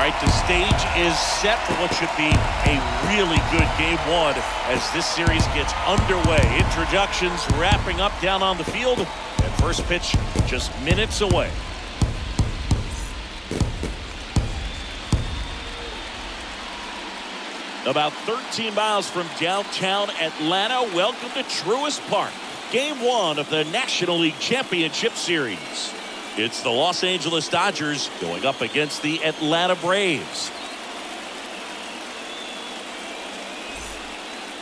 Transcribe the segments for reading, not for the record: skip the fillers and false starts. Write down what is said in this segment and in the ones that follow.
right, the stage is set for what should be a really good game one as this series gets underway. Introductions wrapping up down on the field, and first pitch just minutes away. About 13 miles from downtown Atlanta, welcome to Truist Park. Game one of the National League Championship Series. It's the Los Angeles Dodgers going up against the Atlanta Braves.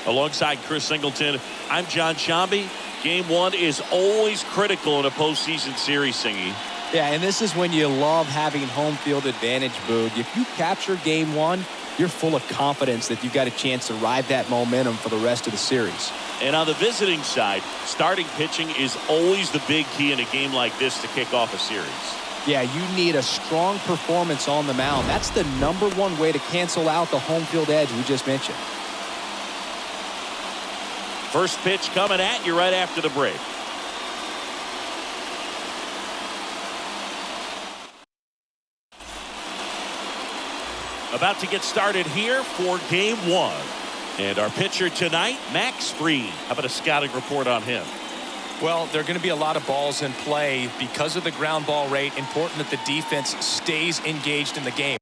Alongside Chris Singleton, I'm John Shambi. Game one is always critical in a postseason series, Singy. Yeah, and this is when you love having home field advantage, Boog. If you capture game one, you're full of confidence that you've got a chance to ride that momentum for the rest of the series. And on the visiting side, starting pitching is always the big key in a game like this to kick off a series. Yeah, you need a strong performance on the mound. That's the #1 way to cancel out the home field edge we just mentioned. First pitch coming at you right after the break. About to get started here for game one. And our pitcher tonight, Max Fried. How about a scouting report on him? Well, there are going to be a lot of balls in play because of the ground ball rate. Important that the defense stays engaged in the game.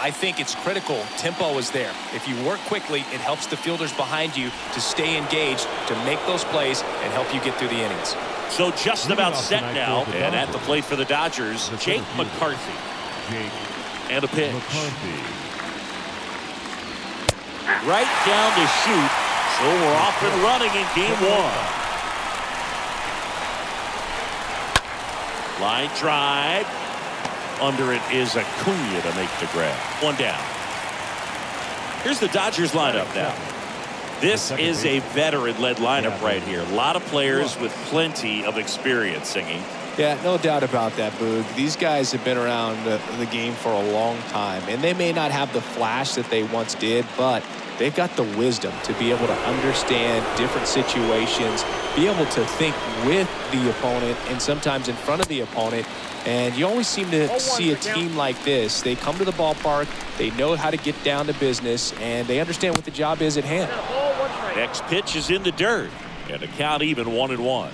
I think it's critical. Tempo is there. If you work quickly, it helps the fielders behind you to stay engaged, to make those plays, and help you get through the innings. So just about set now, and at the plate for the Dodgers, Jake McCarthy. And a pitch. Right down to shoot. So we're off and running in game one. Line drive. Under it is Acuna to make the grab. One down. Here's the Dodgers lineup now. This is a veteran-led lineup right here. A lot of players with plenty of experience, Singing. Yeah, no doubt about that, Boog. These guys have been around the game for a long time, and they may not have the flash that they once did, but they've got the wisdom to be able to understand different situations, be able to think with the opponent and sometimes in front of the opponent. And you always seem to see a team like this. They come to the ballpark, they know how to get down to business, and they understand what the job is at hand. Next pitch is in the dirt, and the count even 1-1.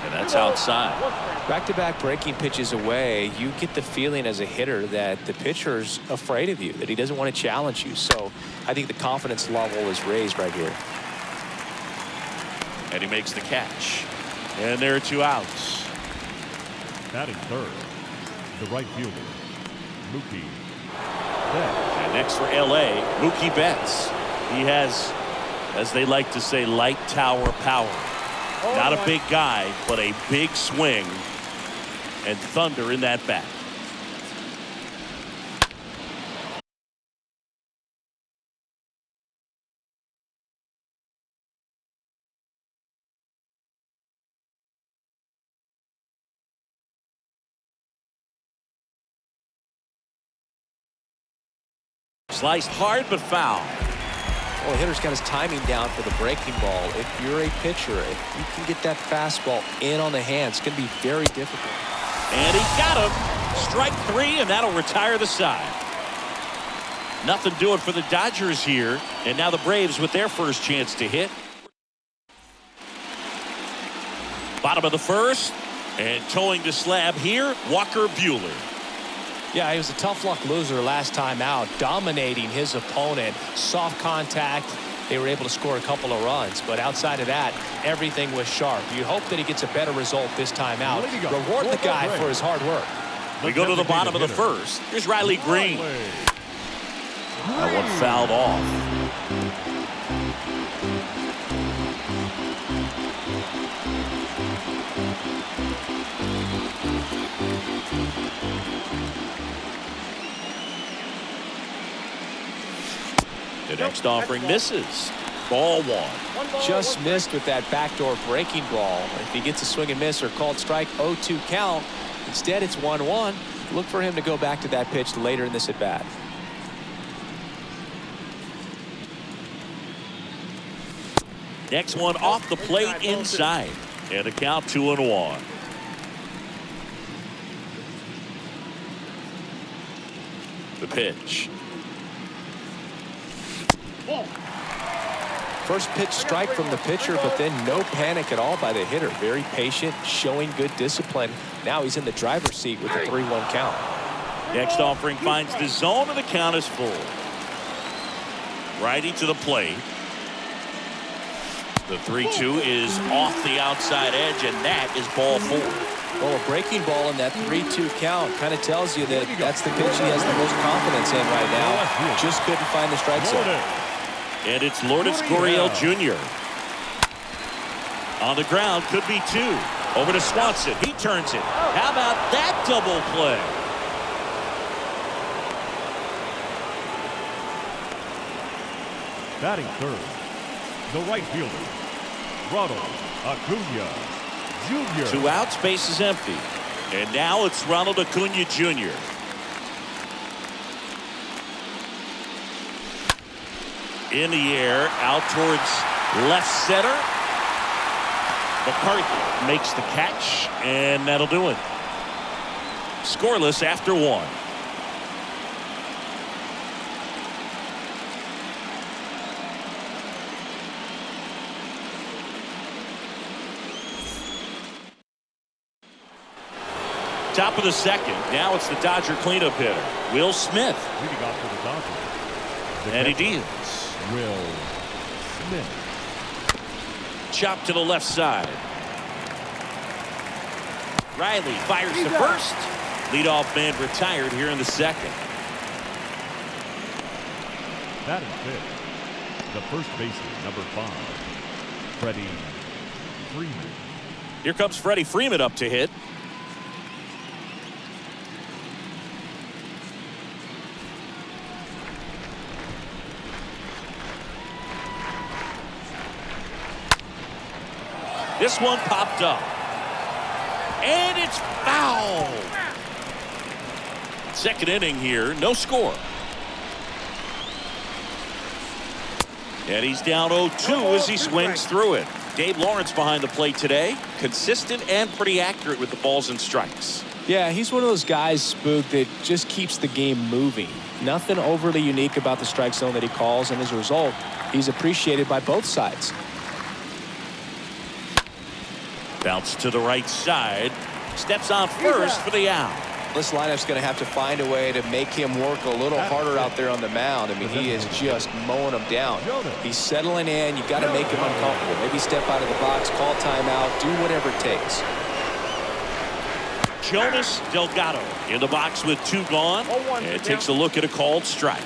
And that's outside. Back-to-back breaking pitches away, you get the feeling as a hitter that the pitcher's afraid of you, that he doesn't want to challenge you. So I think the confidence level is raised right here. And he makes the catch. And there are 2 outs. Batting third, the right fielder, Mookie Betts. And next for L.A., Mookie Betts. He has, as they like to say, light tower power. Not a big guy, but a big swing and thunder in that bat. Sliced hard but foul. Well, the hitter's got his timing down for the breaking ball. If you're a pitcher, if you can get that fastball in on the hands, it's going to be very difficult. And he got him. Strike 3, and that'll retire the side. Nothing doing for the Dodgers here. And now the Braves with their first chance to hit. Bottom of the first. And towing the slab here, Walker Buehler. Yeah, he was a tough luck loser last time out, dominating his opponent. Soft contact. They were able to score a couple of runs, but outside of that, everything was sharp. You hope that he gets a better result this time out. Reward the guy for his hard work. We go to the bottom of the first. Here's Riley Green. That one fouled off. The next offering misses. Ball 1. Just missed with that backdoor breaking ball. If he gets a swing and miss or called strike, 0-2 count. Instead, it's 1-1. Look for him to go back to that pitch later in this at bat. Next one off the plate inside. And a count 2-1. The pitch. First pitch strike from the pitcher, but then no panic at all by the hitter. Very patient, showing good discipline. Now he's in the driver's seat with a 3-1 count. Next offering finds the zone, and the count is full. Righty to the plate. The 3-2 is off the outside edge, and that is ball 4. Well, a breaking ball in that 3-2 count kind of tells you that that's the pitch he has the most confidence in right now. Just couldn't find the strike zone. And it's Lourdes Gurriel Jr. On the ground, could be 2. Over to Swanson. He turns it. How about that double play? Batting third, the right fielder, Ronald Acuna Jr. 2 outs, base is empty. And now it's Ronald Acuna Jr. In the air, out towards left center. McCarthy makes the catch, and that'll do it. Scoreless after 1. Top of the second. Now it's the Dodger cleanup hitter, Will Smith. Leading off for the Dodgers, the And he catcher, deals. Will Smith. Chop to the left side. Riley fires to first. Leadoff man retired here in the second. Batting fifth, the first baseman, number 5, Freddie Freeman. Here comes Freddie Freeman up to hit. This one popped up. And it's foul. Second inning here, no score. And he's down 0-2 as he swings through it. Dave Lawrence behind the plate today. Consistent and pretty accurate with the balls and strikes. Yeah, he's one of those guys, Spook, that just keeps the game moving. Nothing overly unique about the strike zone that he calls, and as a result, he's appreciated by both sides. Bounce to the right side. Steps on first for the out. This lineup's going to have to find a way to make him work a little harder out there on the mound. I mean, he is just mowing them down. He's settling in. You got to make him uncomfortable. Maybe step out of the box, call timeout, do whatever it takes. Jonas Delgado in the box with 2 gone. And takes a look at a called strike.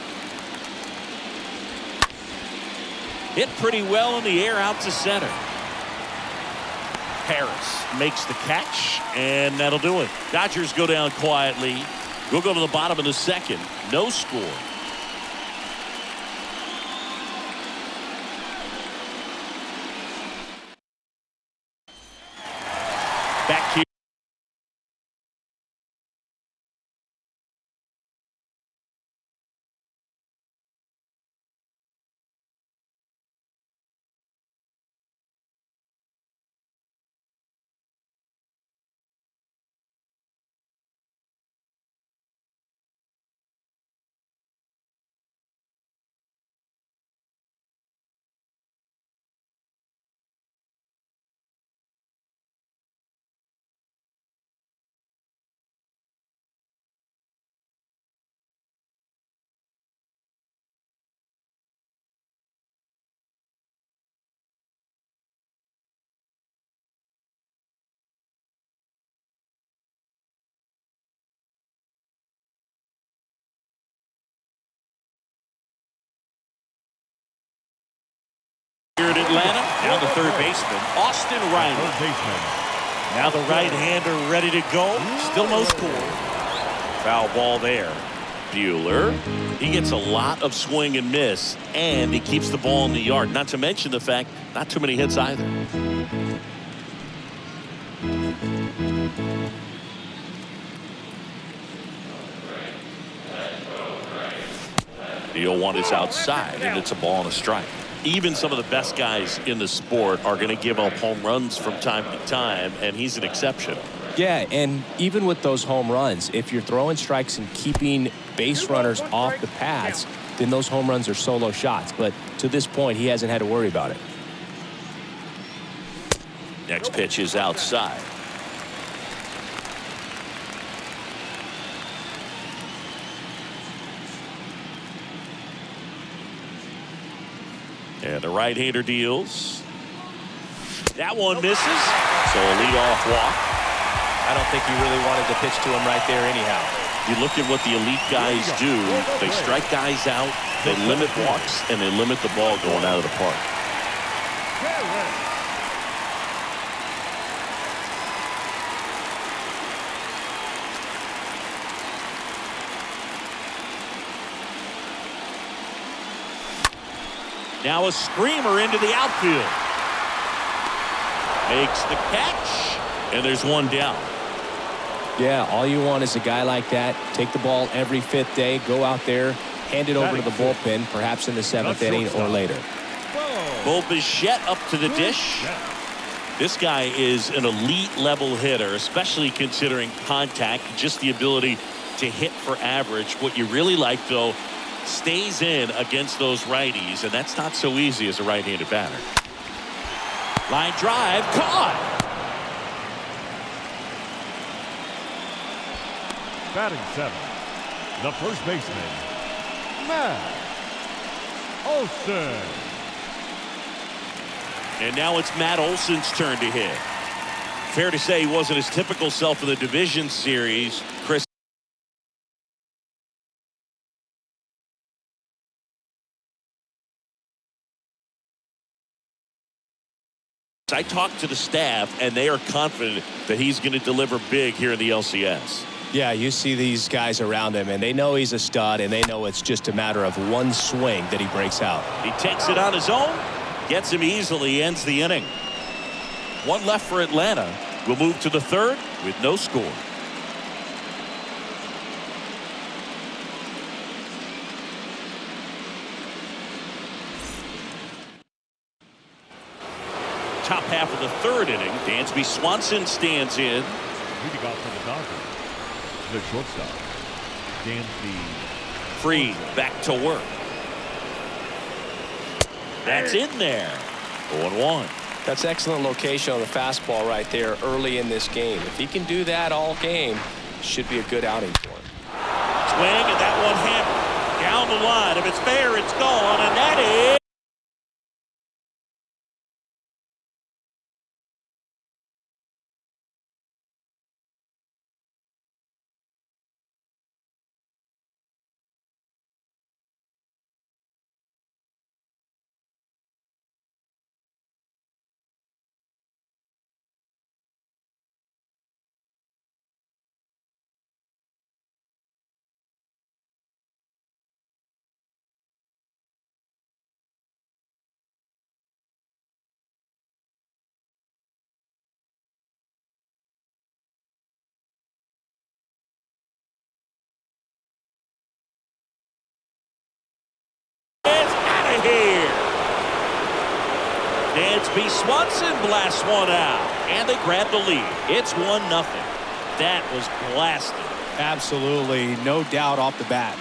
Hit pretty well in the air out to center. Harris makes the catch, and that'll do it. Dodgers go down quietly. We'll go to the bottom of the second. No score. Back here. Here at Atlanta, now the third baseman, Austin Riley. Third baseman. Now the right-hander ready to go. Still no score. Foul ball there. Buehler. He gets a lot of swing and miss, and he keeps the ball in the yard. Not to mention the fact, not too many hits either. The 0-1 is outside, and it's a ball and a strike. Even some of the best guys in the sport are going to give up home runs from time to time, and he's an exception. Yeah, and even with those home runs, if you're throwing strikes and keeping base runners off the paths, then those home runs are solo shots. But to this point, he hasn't had to worry about it. Next pitch is outside. And the right-hander deals. That one misses. So a leadoff walk. I don't think he really wanted to pitch to him right there anyhow. You look at what the elite guys do. They strike guys out, they limit walks, and they limit the ball going out of the park. Now a screamer into the outfield. Makes the catch, and there's one down. Yeah, all you want is a guy like that. Take the ball every 5th day, go out there, hand it over to the bullpen, perhaps in the 7th inning or later. Bo Bichette up to the dish. This guy is an elite level hitter, especially considering contact, just the ability to hit for average. What you really like, though, stays in against those righties, and that's not so easy as a right-handed batter. Line drive, caught. Batting 7th, the first baseman, Matt Olson. And now it's Matt Olson's turn to hit. Fair to say he wasn't his typical self in the division series. Chris. I talked to the staff, and they are confident that he's going to deliver big here in the LCS. Yeah, you see these guys around him, and they know he's a stud, and they know it's just a matter of one swing that he breaks out. He takes it on his own, gets him easily, ends the inning. One left for Atlanta. We'll move to the third with no score. Top half of the third inning. Dansby Swanson stands in. Leading off for the Dodgers, the shortstop, Dansby. Free back to work. That's in there. 0-1. That's excellent location on the fastball right there early in this game. If he can do that all game, should be a good outing for him. Swing, and that one hammered down the line. If it's fair, it's gone, and that is. Here. Dansby Swanson blasts one out, and they grab the lead. It's 1-0. That was blasted. Absolutely, no doubt off the bat.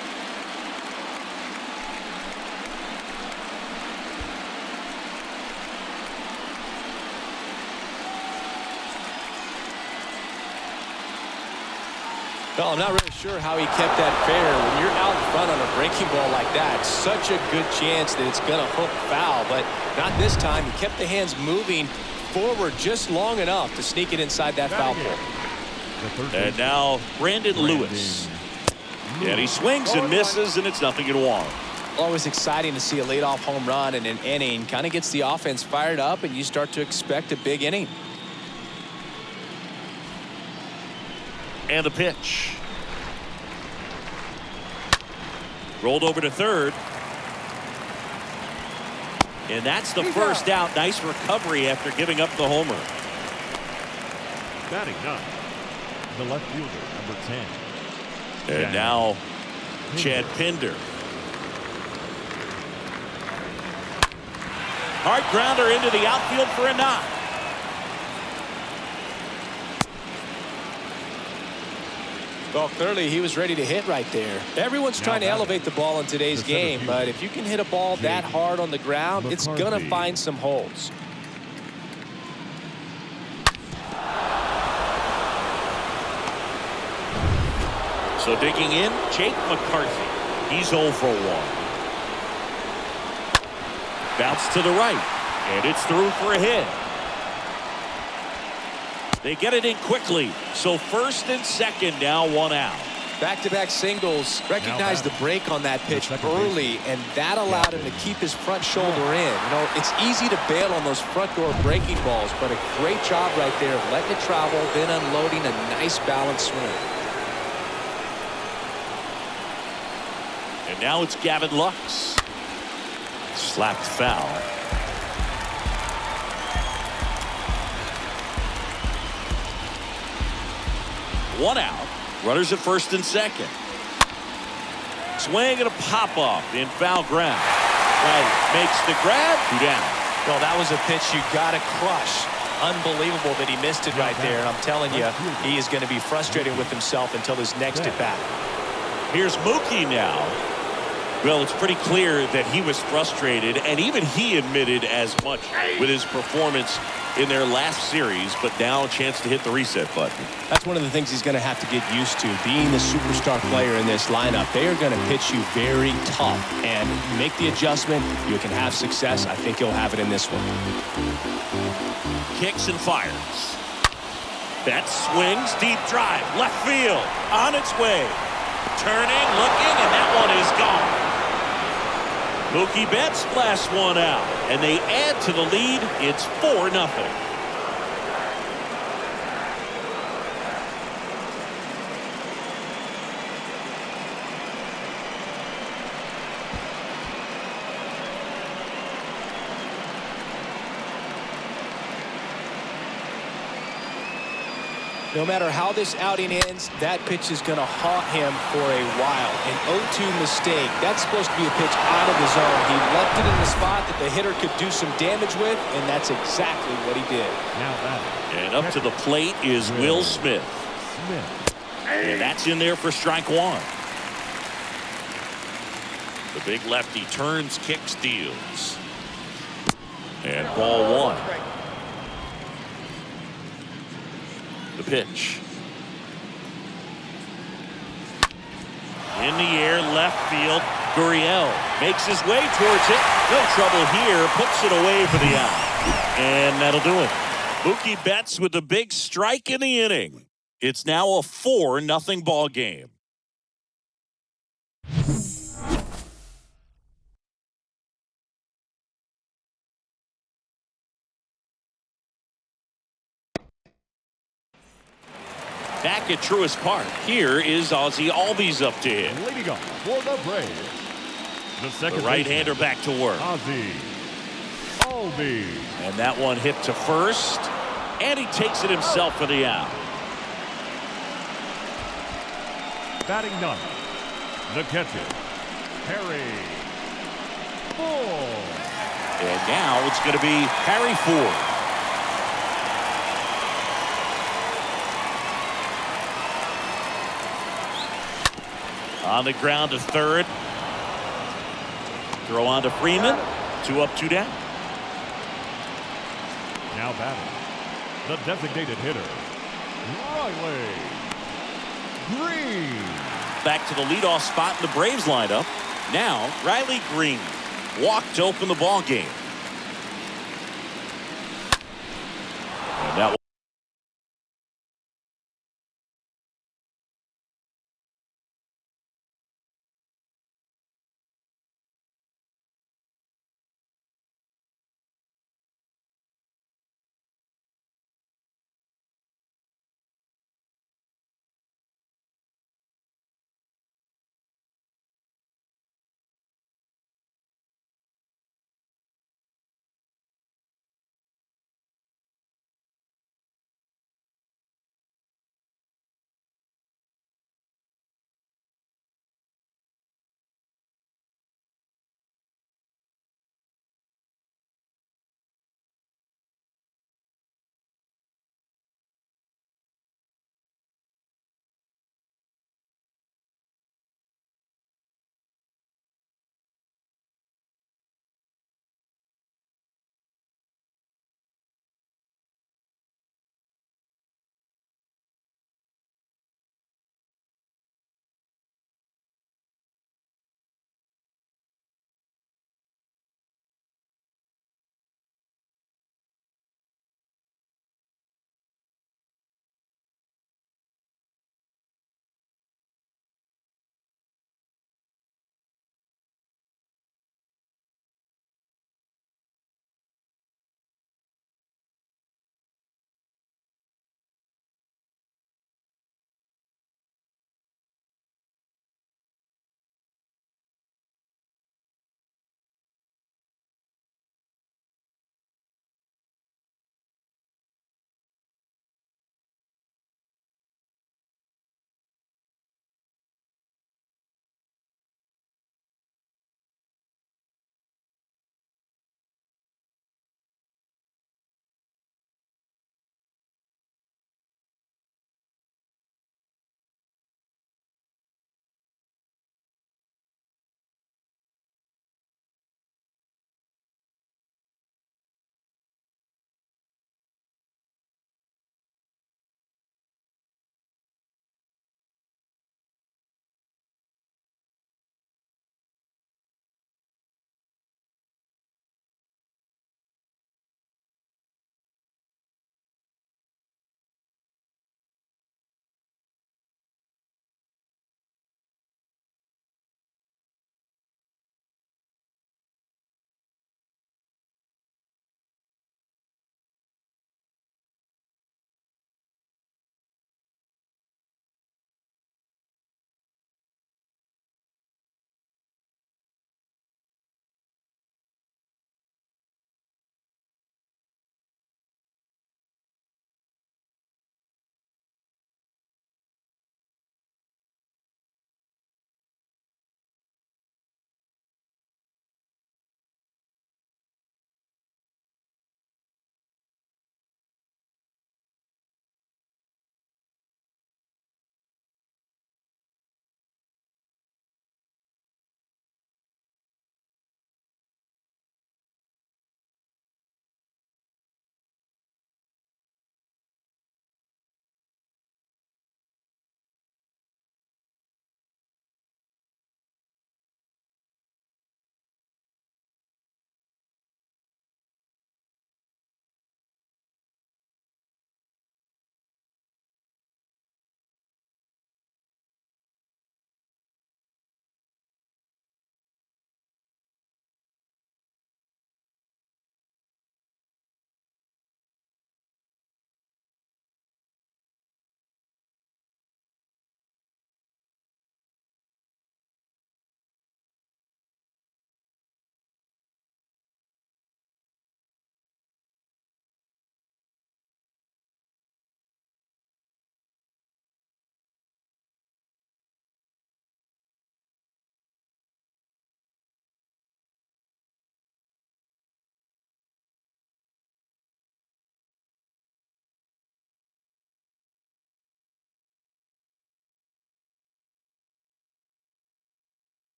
Well, I'm not really sure how he kept that fair. When you're out in front on a breaking ball like that, such a good chance that it's going to hook foul, but not this time. He kept the hands moving forward just long enough to sneak it inside that foul pole. And now Brandon Lewis. And he swings and misses, and it's 0-1. Always exciting to see a leadoff home run in an inning. Kind of gets the offense fired up, and you start to expect a big inning. And the pitch. Rolled over to third. And that's the first out. Nice recovery after giving up the homer. Batting 9, the left fielder, number 10. And now Chad Pinder. Hard grounder into the outfield for a knock. Well, clearly he was ready to hit right there. Everyone's trying to elevate the ball in today's game, but if you can hit a ball that hard on the ground, it's going to find some holes. So digging in, Jake McCarthy. He's 0 for 1. Bounce to the right, and it's through for a hit. They get it in quickly, so first and second now, 1 out. Back-to-back singles. Recognized the break on that pitch early, and that allowed him to keep his front shoulder in. You know, it's easy to bail on those front door breaking balls, but a great job right there of letting it travel, then unloading a nice balanced swing. And now it's Gavin Lux. Slapped foul. One out. Runners at first and second. Swing and a pop-off in foul ground. Right, makes the grab. 2 down. Well, that was a pitch you got to crush. Unbelievable that he missed it right there. I'm telling you, he is going to be frustrated with himself until his next at-bat. Here's Mookie now. Well, it's pretty clear that he was frustrated, and even he admitted as much with his performance in their last series, but now a chance to hit the reset button. That's one of the things he's going to have to get used to, being the superstar player in this lineup. They are going to pitch you very tough, and you make the adjustment, you can have success. I think he'll have it in this one. Kicks and fires. Betts swings, deep drive, left field, on its way. Turning, looking, and that one is gone. Mookie Betts blasts one out, and they add to the lead. It's 4-0. No matter how this outing ends, that pitch is going to haunt him for a while. An 0-2 mistake. That's supposed to be a pitch out of the zone. He left it in the spot that the hitter could do some damage with, and that's exactly what he did. Now that. And up to the plate is Will Smith. And that's in there for strike one. The big lefty turns, kicks, deals. And ball one. The pitch. In the air, left field. Gurriel makes his way towards it. No trouble here. Puts it away for the out. And that'll do it. Mookie Betts with the big strike in the inning. It's now a 4-0 ball game. Back at Truist Park, here is Ozzie Albies up to hit. Leading off for the Braves. The second right-hander back to work. Ozzie Albies. And that one hit to first. And he takes it himself for the out. Batting ninth, the catcher, Harry Ford. And now it's going to be Harry Ford. On the ground to third. Throw on to Freeman. 2 up, 2 down. Now batting, the designated hitter, Riley Green. Back to the leadoff spot in the Braves lineup. Now Riley Green walked to open the ball game. And that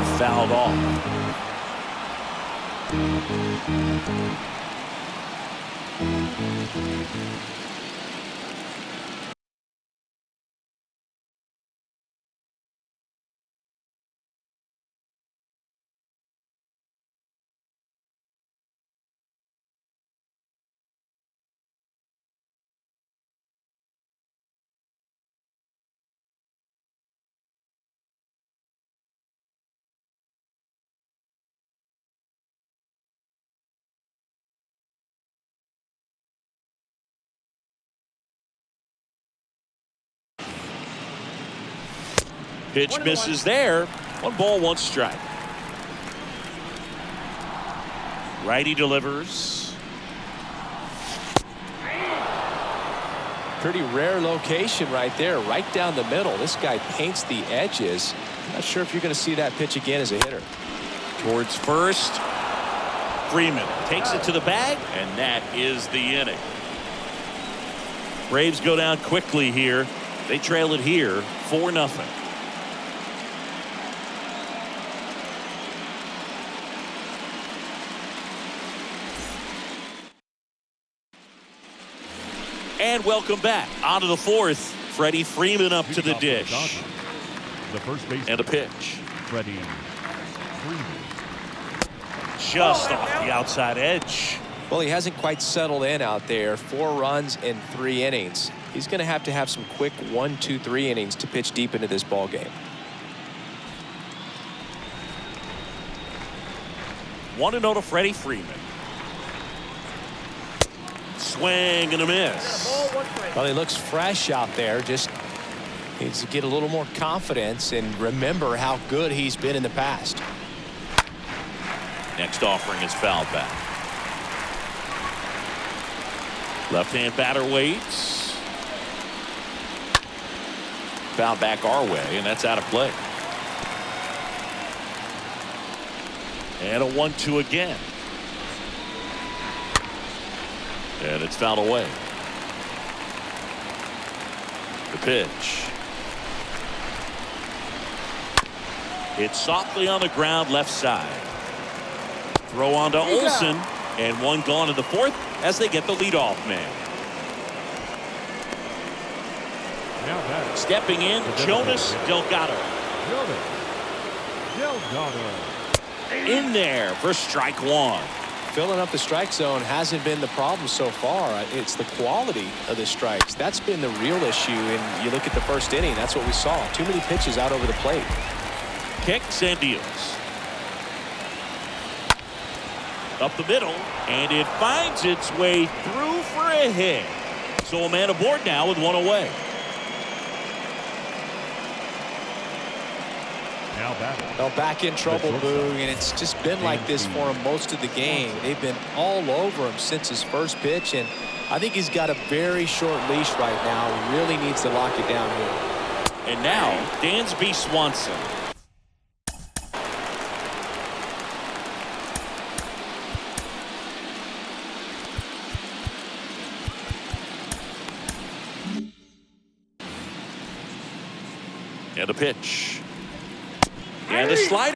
one fouled off. Pitch misses there. 1 ball, 1 strike. Righty delivers. Pretty rare location right there, right down the middle. This guy paints the edges. Not sure if you're going to see that pitch again as a hitter. Towards first. Freeman takes it to the bag, and that is the inning. Braves go down quickly here. They trail it here 4-0. And welcome back. On to the 4th. Freddie Freeman up to the dish. The first base. And a pitch. Freddie Freeman. Just off the outside edge. Well, he hasn't quite settled in out there. 4 runs in 3 innings. He's going to have some quick 1, 2, 3 innings to pitch deep into this ball game. 1-0 to Freddie Freeman. Swing and a miss. Well, he looks fresh out there. Just needs to get a little more confidence and remember how good he's been in the past. Next offering is fouled back. Left-hand batter waits. Foul back our way, and that's out of play. And a 1-2 again. And it's fouled away. The pitch. It's softly on the ground left side. Throw on to Olson. And 1 gone in the 4th as they get the leadoff man. Now batting. Stepping in, Jonas Delgado. Jonas Delgado. In there for strike 1. Filling up the strike zone hasn't been the problem so far. It's the quality of the strikes. That's been the real issue. And you look at the first inning, that's what we saw. Too many pitches out over the plate. Kicks and deals. Up the middle, and it finds its way through for a hit. So a man aboard now with 1 away. Now batting. Well, back in trouble, Boog, and it's just been like this for him most of the game. They've been all over him since his first pitch, and I think he's got a very short leash right now. He really needs to lock it down here. And now, Dansby Swanson. And a pitch. And a slider.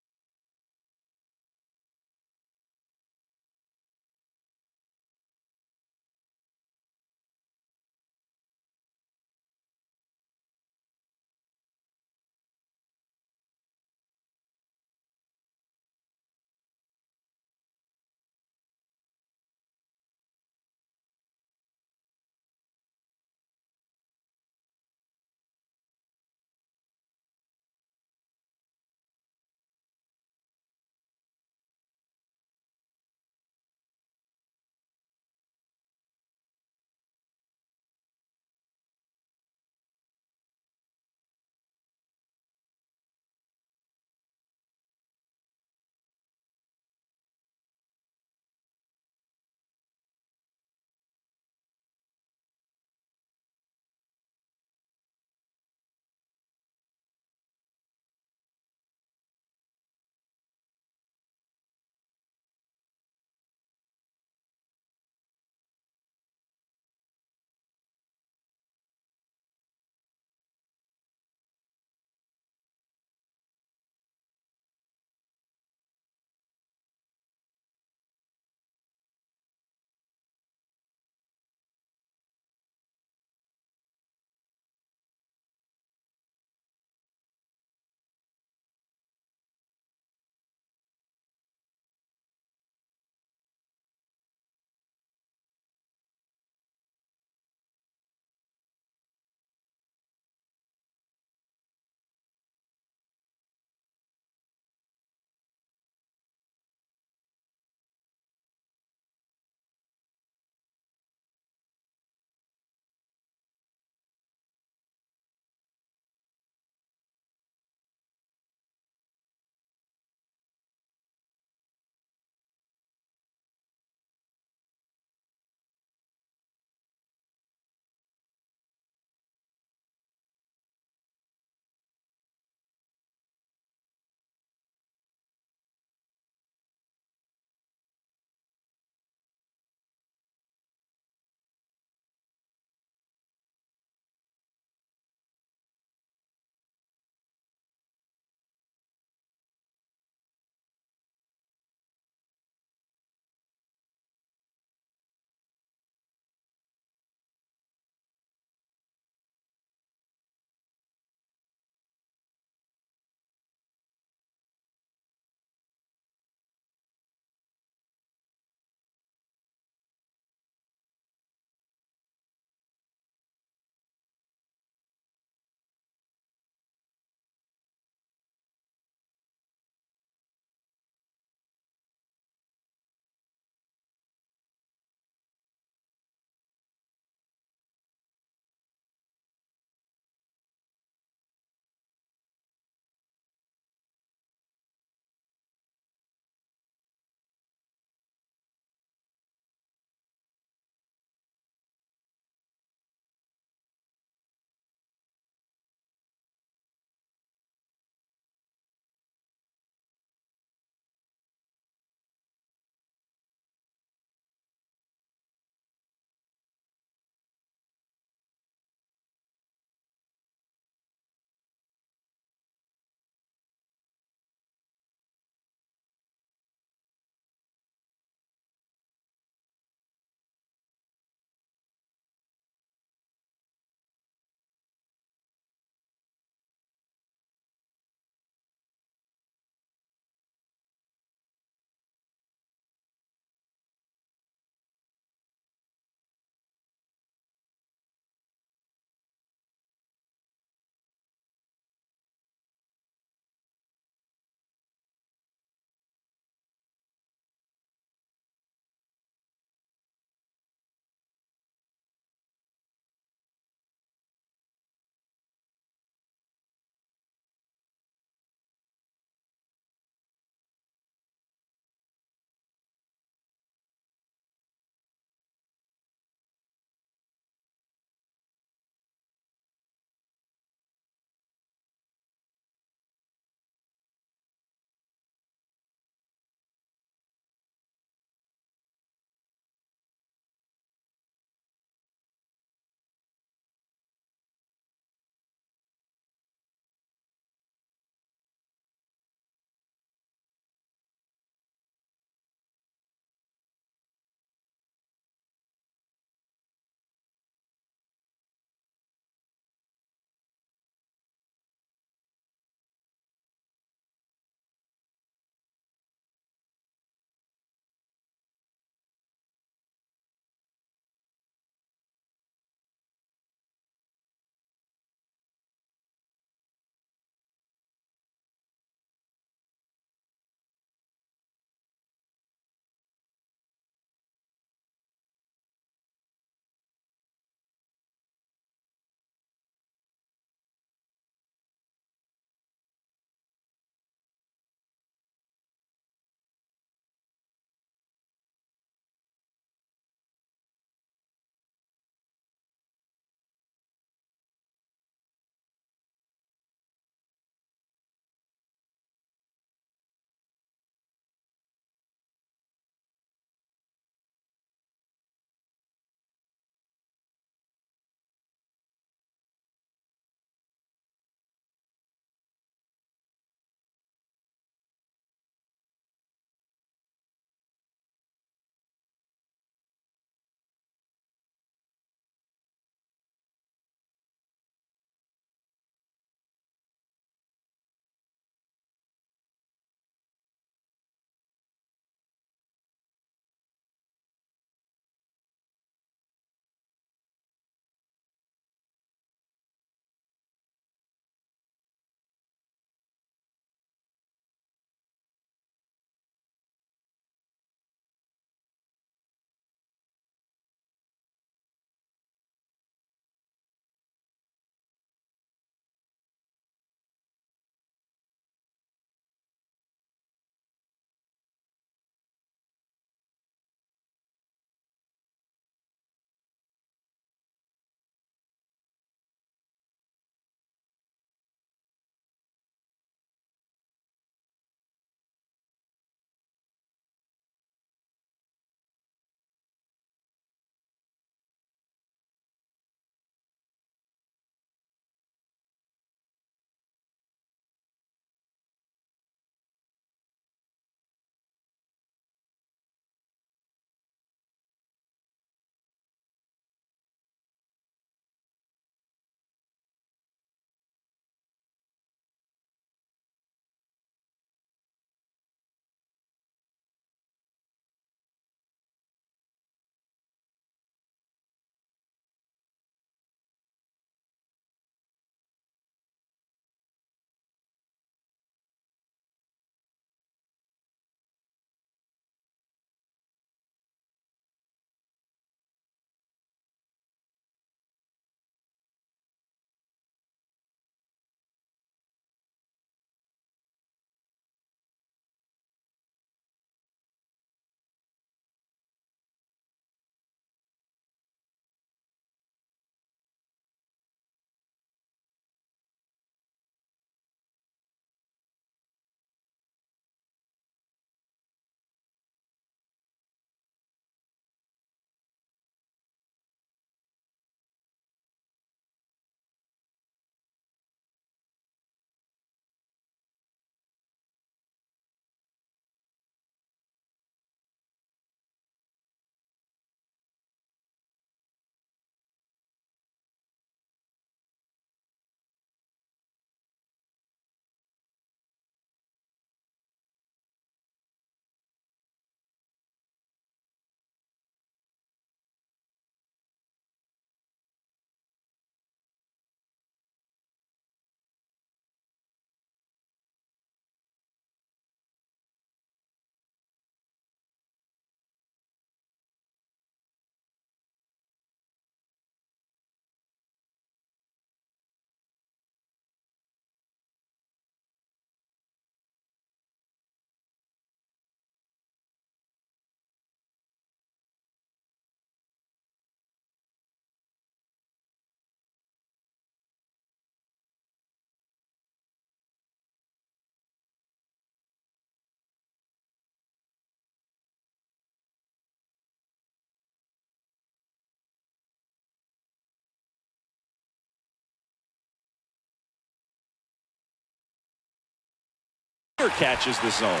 catches the zone.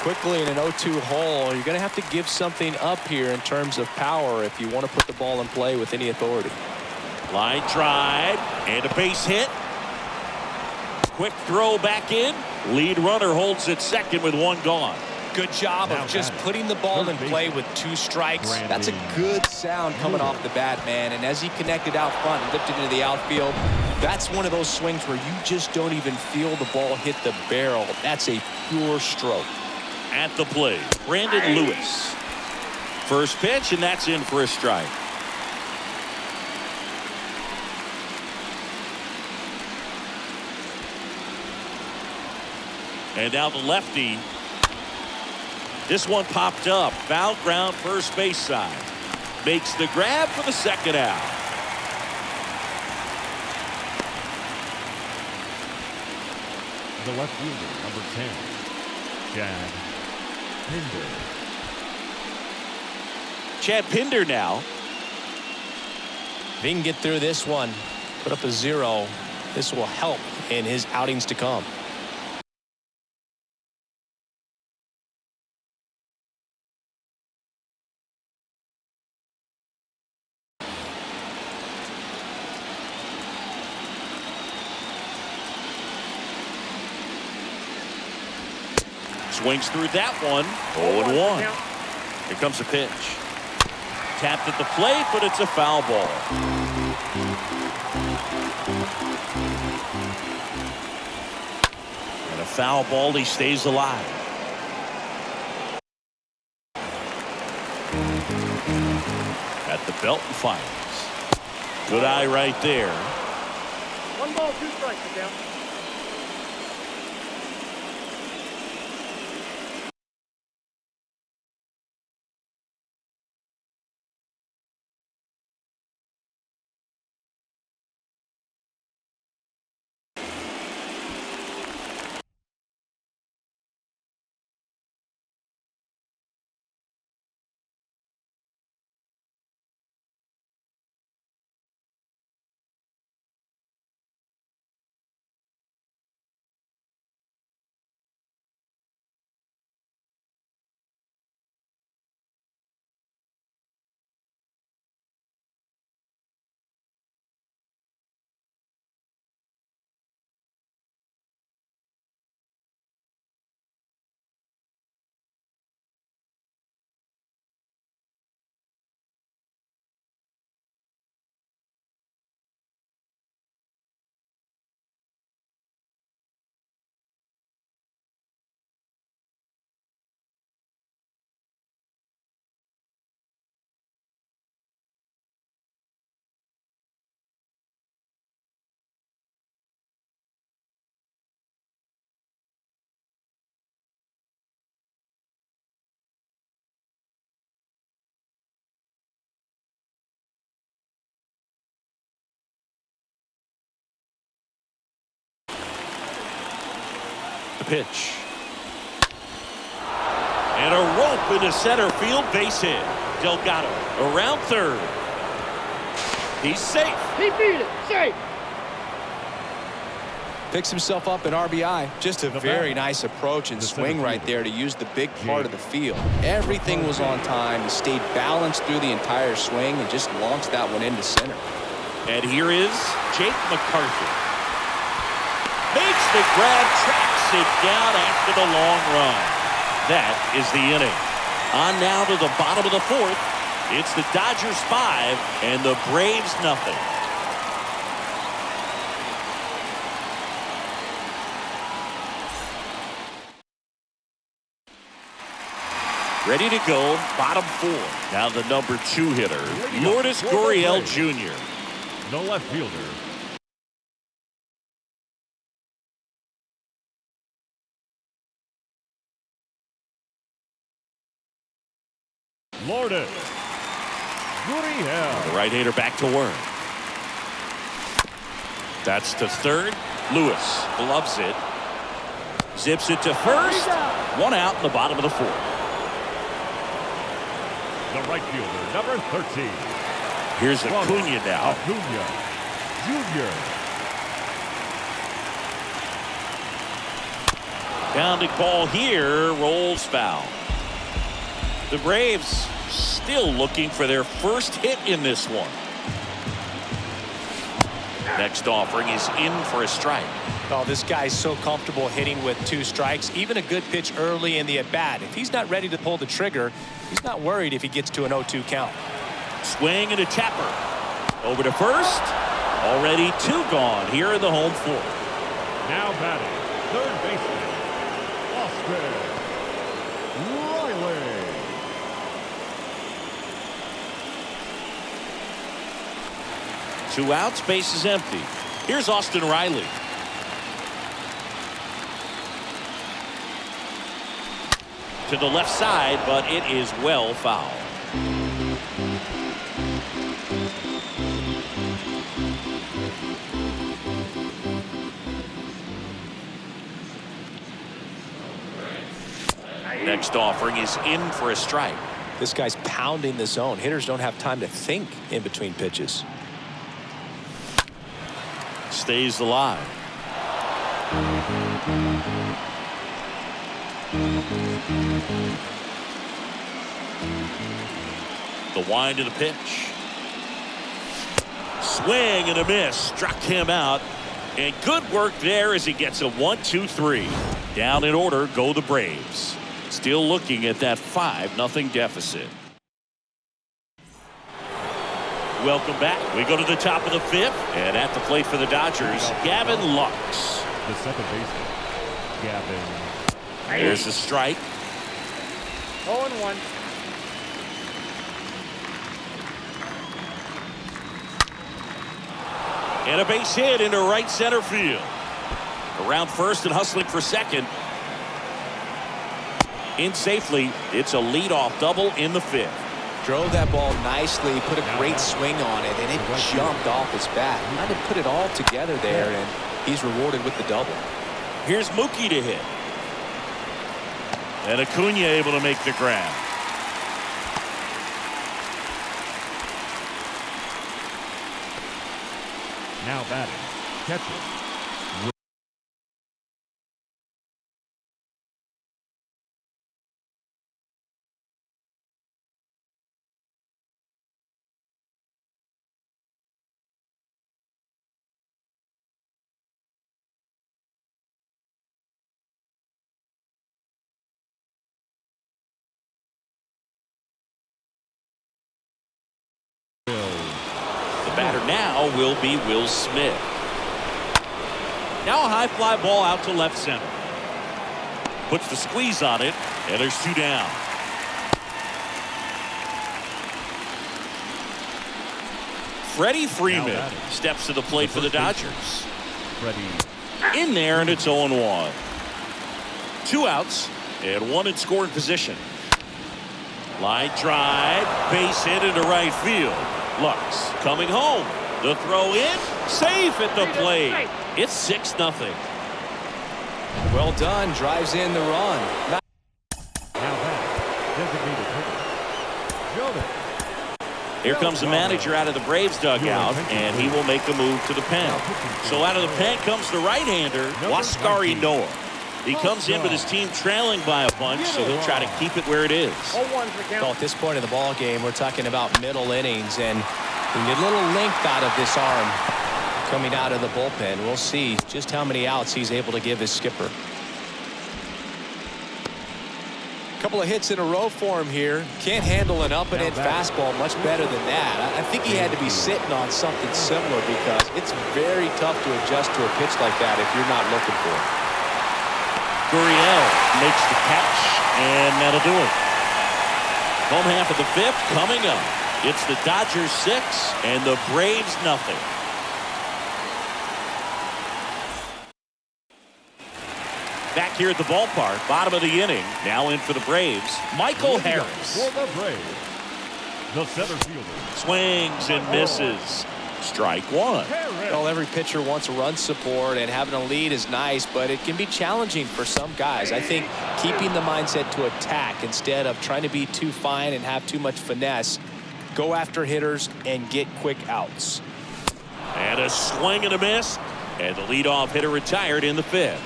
Quickly in an 0-2 hole, you're going to have to give something up here in terms of power if you want to put the ball in play with any authority. Line drive and a base hit. Quick throw back in. Lead runner holds at second with one gone. Good job of just putting the ball in play with 2 strikes. That's a good sound coming off the bat, man. And as he connected out front and lifted into the outfield, that's one of those swings where you just don't even feel the ball hit the barrel. That's a pure stroke. At the plate, Brandon Lewis. First pitch, and that's in for a strike. And now the lefty. This one popped up. Foul ground first base side. Makes the grab for the second out. The left fielder, number 10, Chad Pinder. Chad Pinder now. If he can get through this one, put up a 0, this will help in his outings to come. Swings through that one. 0-1. Here comes a pitch. Tapped at the plate, but it's a foul ball. And a foul ball, he stays alive. At the belt and fires. Good eye right there. 1 ball, 2 strikes, down. The pitch. And a rope into center field, base hit. Delgado around third. He's safe. He beat it. Safe. Picks himself up an RBI. Just a very nice approach and swing right there to use the big part of the field. Everything was on time. He stayed balanced through the entire swing and just launched that one into center. And here is Jake McCarthy. Makes the grab, tracks it down after the long run. That is the inning. On now to the bottom of the 4th. It's the Dodgers 5 and the Braves nothing. Ready to go, bottom 4. Now the number 2 hitter, Lourdes Gurriel Jr. The left fielder, Lourdes Gurriel. The right-hander back to work. That's to third. Lewis gloves it. Zips it to first. 1 out in the bottom of the 4th. The right fielder, number 13. Here's Acuna now. Acuna Jr. Pounding ball here, rolls foul. The Braves still looking for their first hit in this one. Next offering is in for a strike. Oh, this guy's so comfortable hitting with 2 strikes. Even a good pitch early in the at-bat. If he's not ready to pull the trigger, he's not worried if he gets to an 0-2 count. Swing and a tapper. Over to first. Already 2 gone here in the home fourth. Now batting, third baseman, Austin Riley. Two outs, base is empty. Here's Austin Riley. To the left side, but it is well foul. Next offering is in for a strike. This guy's pounding the zone. Hitters don't have time to think in between pitches. Stays alive. The wind of the pitch. Swing and a miss. Struck him out. And good work there as he gets a 1-2-3. Down in order go the Braves. Still looking at that 5-0 deficit. Welcome back. We go to the top of the 5th. And at the plate for the Dodgers, Gavin Lux. The second baseman, Gavin. There's the strike. 0-1. And a base hit into right center field. Around first and hustling for second. In safely. It's a leadoff double in the 5th. Drove that ball nicely, put a great swing on it, and it jumped off his bat. He might have put it all together there, and he's rewarded with the double. Here's Mookie to hit. And Acuna able to make the grab. Now batting, catcher. The batter now will be Will Smith. Now a high fly ball out to left center. Puts the squeeze on it, and there's 2 down. Freddie Freeman steps to the plate for the Dodgers. Freddie. In there, and it's 0-1. 2 outs, and 1 in scoring position. Line drive, base hit into right field. Lux coming home. The throw in, safe at the plate. It's 6-0. Well done, drives in the run. Now batting, designated hitter, Jonas. Here comes the manager out of the Braves dugout, and he will make a move to the pen. So out of the pen comes the right-hander, Huascar Ynoa. He comes in with his team trailing by a bunch, so he'll try to keep it where it is. 0-1's the count. Well, at this point in the ball game, we're talking about middle innings, and we can get a little length out of this arm coming out of the bullpen. We'll see just how many outs he's able to give his skipper. A couple of hits in a row for him here. Can't handle an up-and-in fastball much better than that. I think he had to be sitting on something similar because it's very tough to adjust to a pitch like that if you're not looking for it. Gurriel makes the catch, and that'll do it. Home half of the 5th coming up. It's the Dodgers 6 and the Braves 0. Back here at the ballpark, bottom of the inning. Now in for the Braves, Michael Harris. For the Braves, the center fielder. Swings and misses. Strike 1. Well, every pitcher wants run support, and having a lead is nice, but it can be challenging for some guys. I think keeping the mindset to attack instead of trying to be too fine and have too much finesse, go after hitters and get quick outs. And a swing and a miss, and the leadoff hitter retired in the 5th.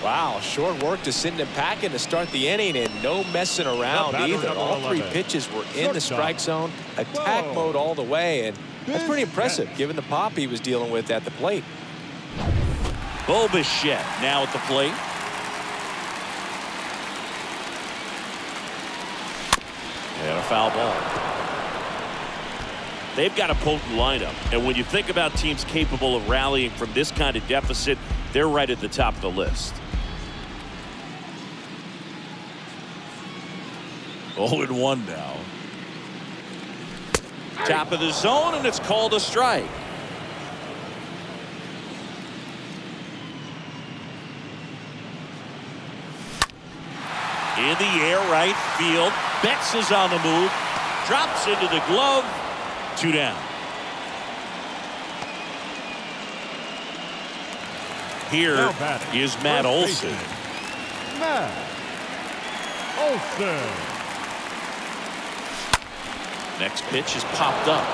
Wow, short work to send him packing to start the inning, and no messing around batter, either. number All 3 11. pitches were in the strike zone, attack Whoa. mode all the way, and that's pretty impressive given the pop he was dealing with at the plate. Bo Bichette now at the plate. And a foul ball. They've got a potent lineup, and when you think about teams capable of rallying from this kind of deficit, they're right at the top of the list. 0-1 now. Top of the zone, and it's called a strike. In the air, right field. Betts is on the move. Drops into the glove. 2 down. Here Now batting, is Matt first Olson. baseman, Matt Olson. Next pitch is popped up.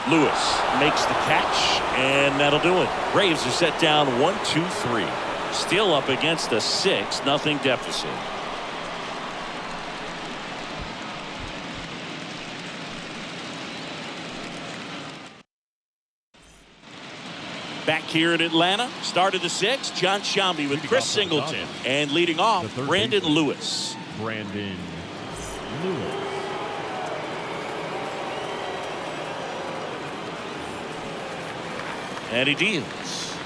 Lewis makes the catch, and that'll do it. Braves are set down 1-2-3. Still up against a 6-0 deficit. Back here in Atlanta, start of the 6th, John Sciambi with Chris Singleton. And leading off, The third Brandon baseman. Lewis. Brandon Lewis. And he deals.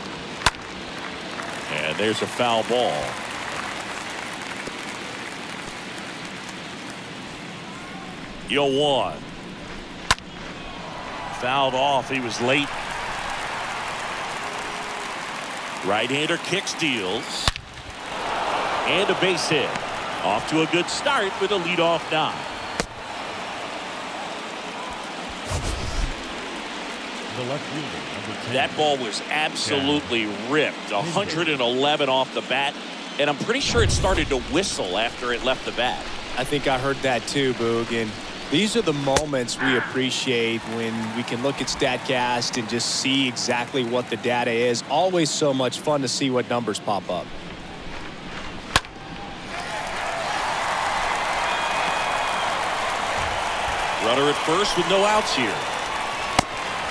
And there's a foul ball. Yo-1. Fouled off. He was late. Right-hander kicks, deals. And a base hit. Off to a good start with a leadoff knock. The left fielder, number 10. That ball was absolutely ripped. 111 off the bat. And I'm pretty sure it started to whistle after it left the bat. I think I heard that too, Boog. And these are the moments we appreciate when we can look at StatCast and just see exactly what the data is. Always so much fun to see what numbers pop up. Runner at first with no outs here.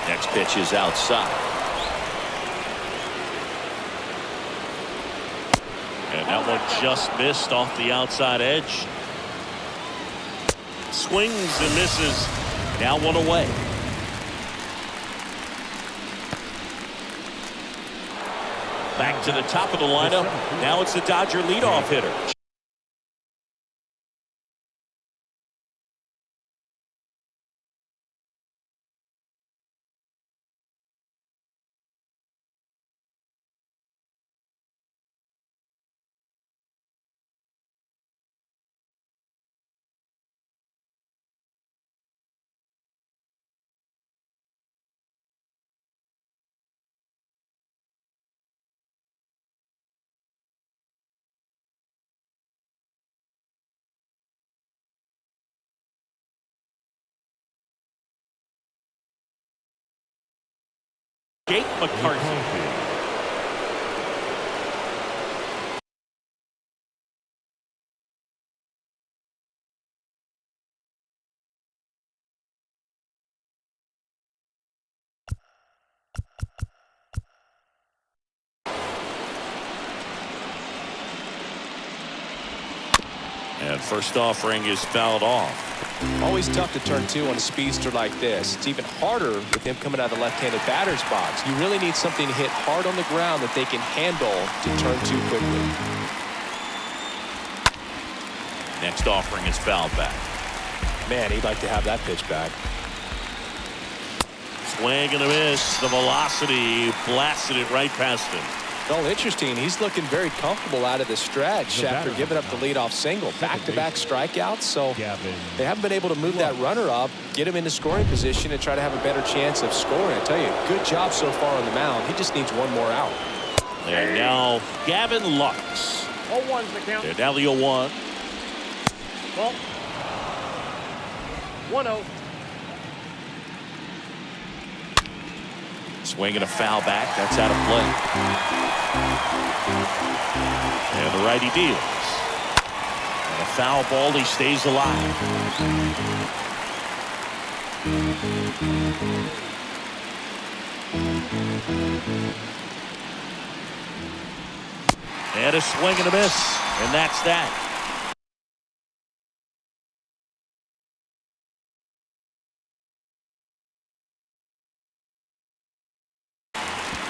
Next pitch is outside. And that one just missed off the outside edge. Swings and misses. Now 1 away. Back to the top of the lineup. Now it's the Dodger leadoff hitter. Jake McCarthy. And first offering is fouled off. Always tough to turn 2 on a speedster like this. It's even harder with him coming out of the left-handed batter's box. You really need something to hit hard on the ground that they can handle to turn 2 quickly. Next offering is fouled back. Man, he'd like to have that pitch back. Swing and a miss. The velocity blasted it right past him. Well, interesting. He's looking very comfortable out of the stretch The after batter giving up the leadoff single. Back-to-back strikeouts, so Gavin they haven't been able to move that runner up, get him into scoring position, and try to have a better chance of scoring. I tell you, good job so far on the mound. He just needs 1 more out. And now Gavin Lux. 0-1's the count. And now the 0-1. Ball. 1-0. Swing and a foul back. That's out of play. And the righty deals. And a foul ball. He stays alive. And a swing and a miss. And that's that.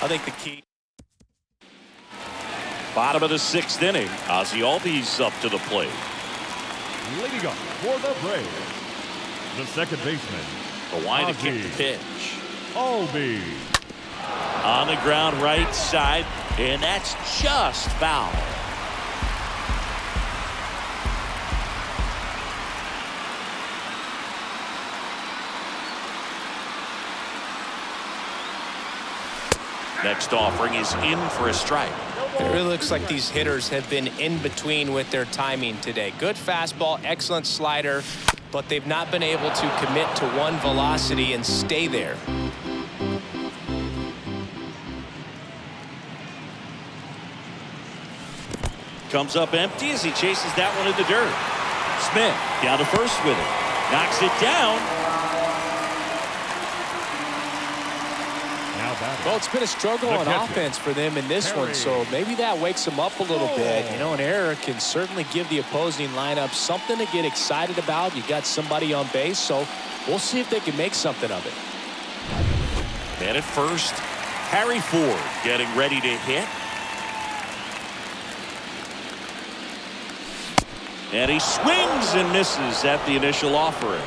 I think the key. Bottom of the 6th inning. Ozzie Albies up to the plate. Leading up for the Braves, the second baseman, The line to kick the Ozzie pitch. Albies. On the ground right side. And that's just foul. Next offering is in for a strike. It really looks like these hitters have been in between with their timing today. Good fastball, excellent slider, but they've not been able to commit to one velocity and stay there. Comes up empty as he chases that one in the dirt. Smith down to first with it. Knocks it down. Now batting. Well, it's been a struggle The on catcher, offense for them in this one, Perry. so maybe that wakes them up a little bit. You know, an error can certainly give the opposing lineup something to get excited about. You got somebody on base, so we'll see if they can make something of it. And at first, Harry Ford getting ready to hit. And he swings and misses at the initial offering.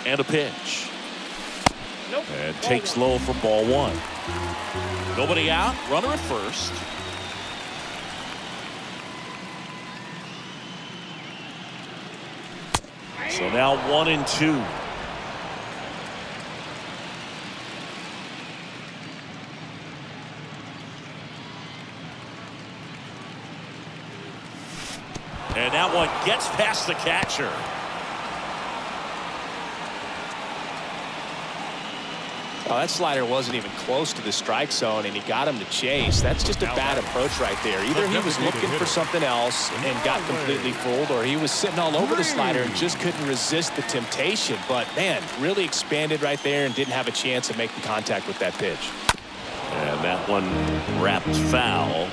And a pitch. Nope. And takes low for ball 1. Nobody out. Runner at first. So now 1-2. And that one gets past the catcher. Oh, that slider wasn't even close to the strike zone, and he got him to chase. That's just a bad approach right there. Either he was looking for something else and got completely fooled, or he was sitting all over the slider and just couldn't resist the temptation. But, man, really expanded right there and didn't have a chance to make the contact with that pitch. And that one wrapped foul.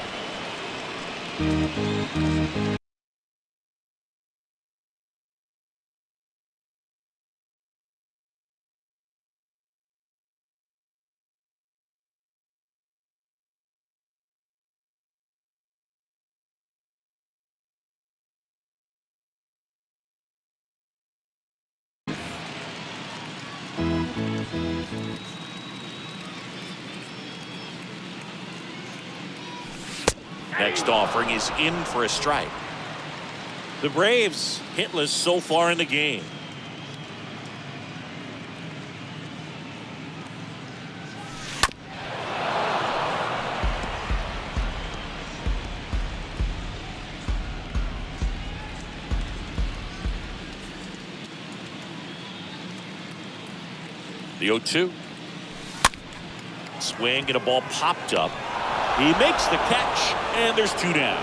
Next offering is in for a strike. The Braves hitless so far in the game. The 0-2. Swing and a ball popped up. He makes the catch, and there's 2 down.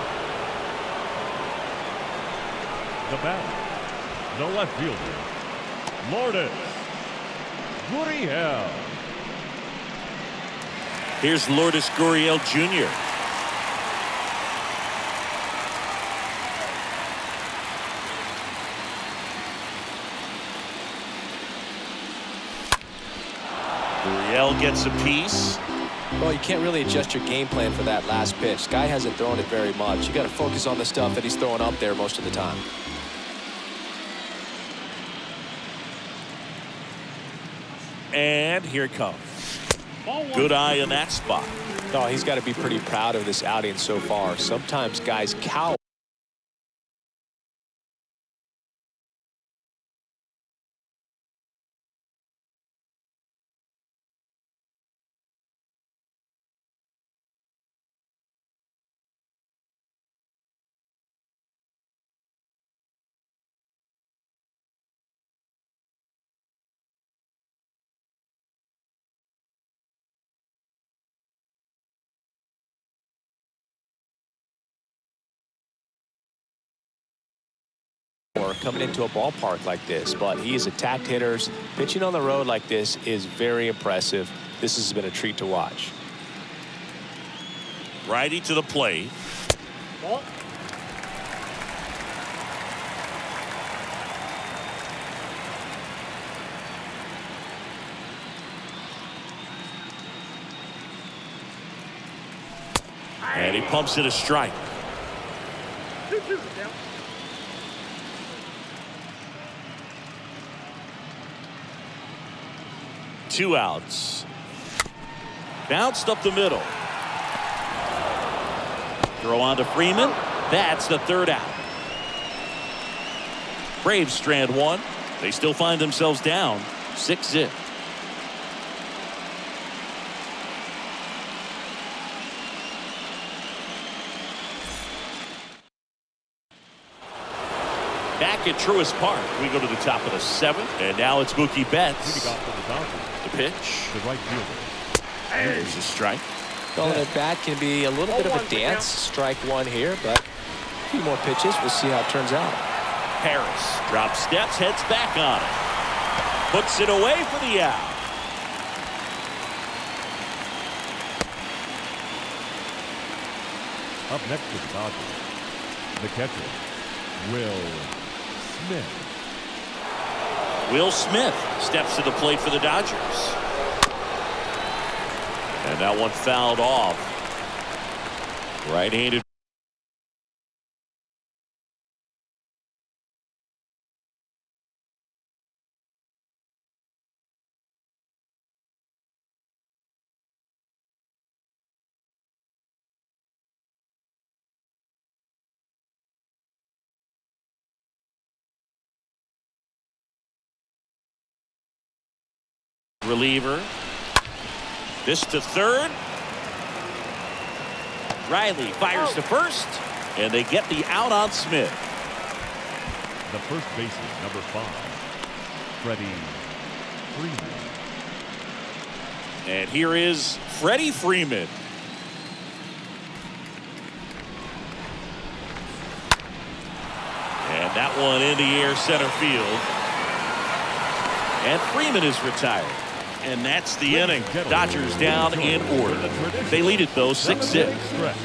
The batter, the left fielder, Lourdes Gurriel. Here's Lourdes Gurriel Jr. Gurriel gets a piece. Well, you can't really adjust your game plan for that last pitch. Guy hasn't thrown it very much. You got to focus on the stuff that he's throwing up there most of the time. And here it comes. Good eye in that spot. Oh, he's got to be pretty proud of this outing so far. Sometimes guys cower. coming into a ballpark like this, but he has attacked hitters. Pitching on the road like this is very impressive. This has been a treat to watch. Righty to the plate. Ball. And he pumps it a strike. 2-2 the count. Two outs. Bounced up the middle. Throw on to Freeman. That's the third out. Braves strand one. They still find themselves down 6-0. Back at Truist Park, we go to the top of the seventh, and now it's Mookie Betts. Leading off for the Dodgers, The pitch. the right fielder. There's a strike. Calling it bat can be a little bit of a 0-1 the dance. Strike one here, but a few more pitches. We'll see how it turns out. Harris drops steps, heads back on it. Puts it away for the out. Up next for the Dodgers, the catcher, Will Smith. Will Smith steps to the plate for the Dodgers. And that one fouled off. Right-handed. Reliever. This to third. Riley fires to first, and they get the out on Smith. The first baseman, number 5, Freddie Freeman. And here is Freddie Freeman. And that one in the air center field. And Freeman is retired. And that's the inning. Dodgers down in order. They lead it, though, 6-6. Stretch.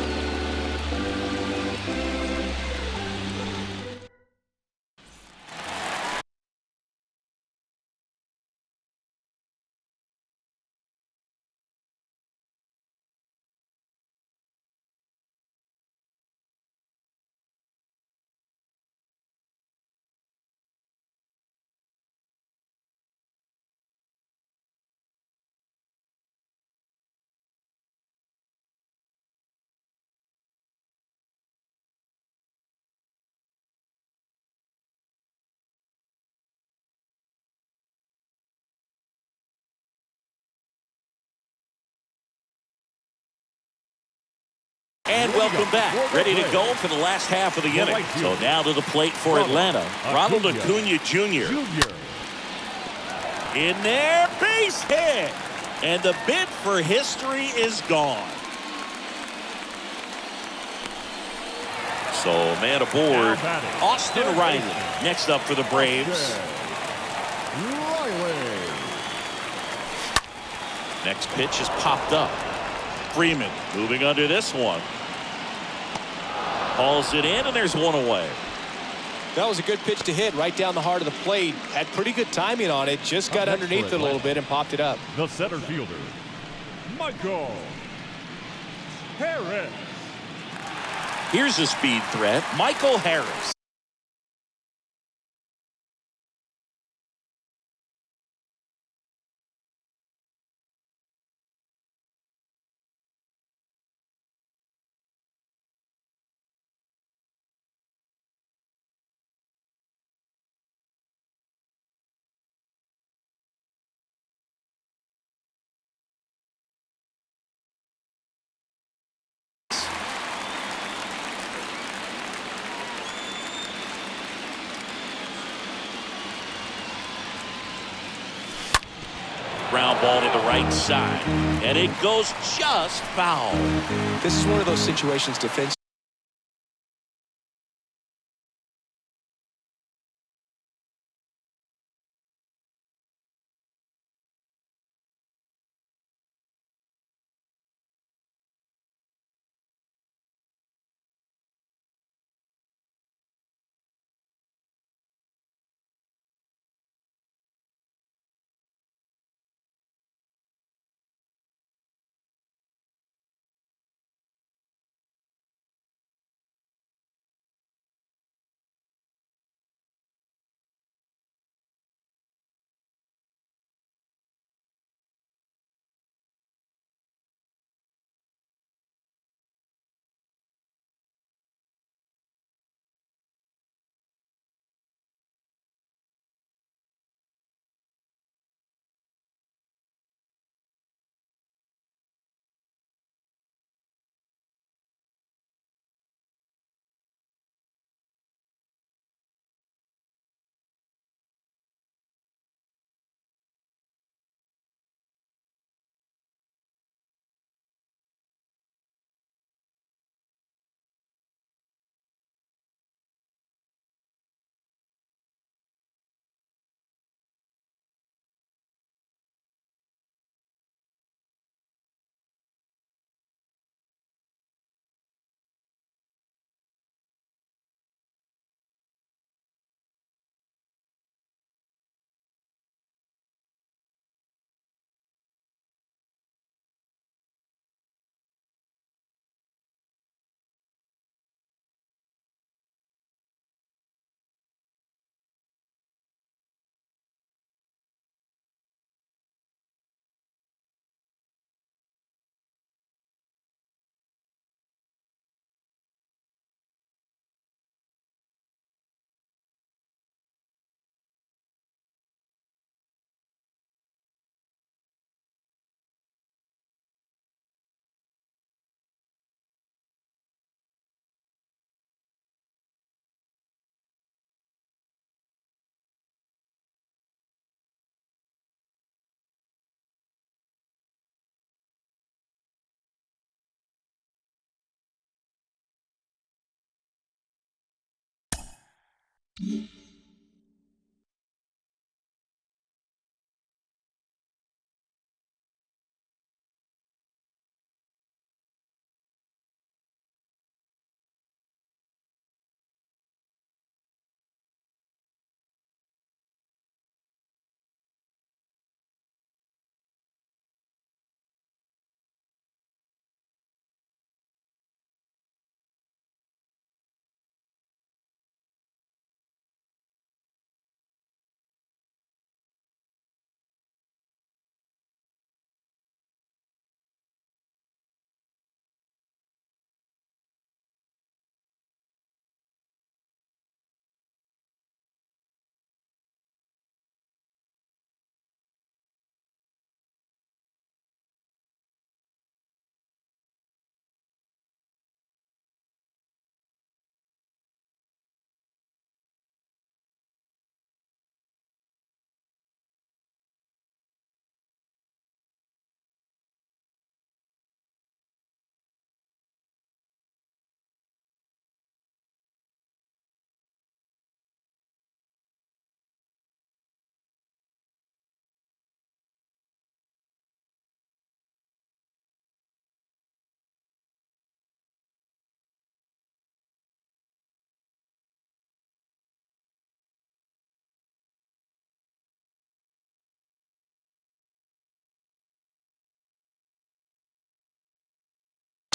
And welcome back. Ready to go for the last half of the inning. So now to the plate for Atlanta. Ronald Acuna Jr. In there, base hit. And the bid for history is gone. So man aboard, Austin Riley. Next up for the Braves. Riley. Next pitch is popped up. Freeman moving under this one. Hauls it in, and there's one away. That was a good pitch to hit right down the heart of the plate. Had pretty good timing on it. Just got Up next underneath for it a little Atlanta, bit and popped it up. The center fielder, Michael Harris. Here's a speed threat, Michael Harris. Ground ball to the right side, and it goes just foul. This is one of those situations defense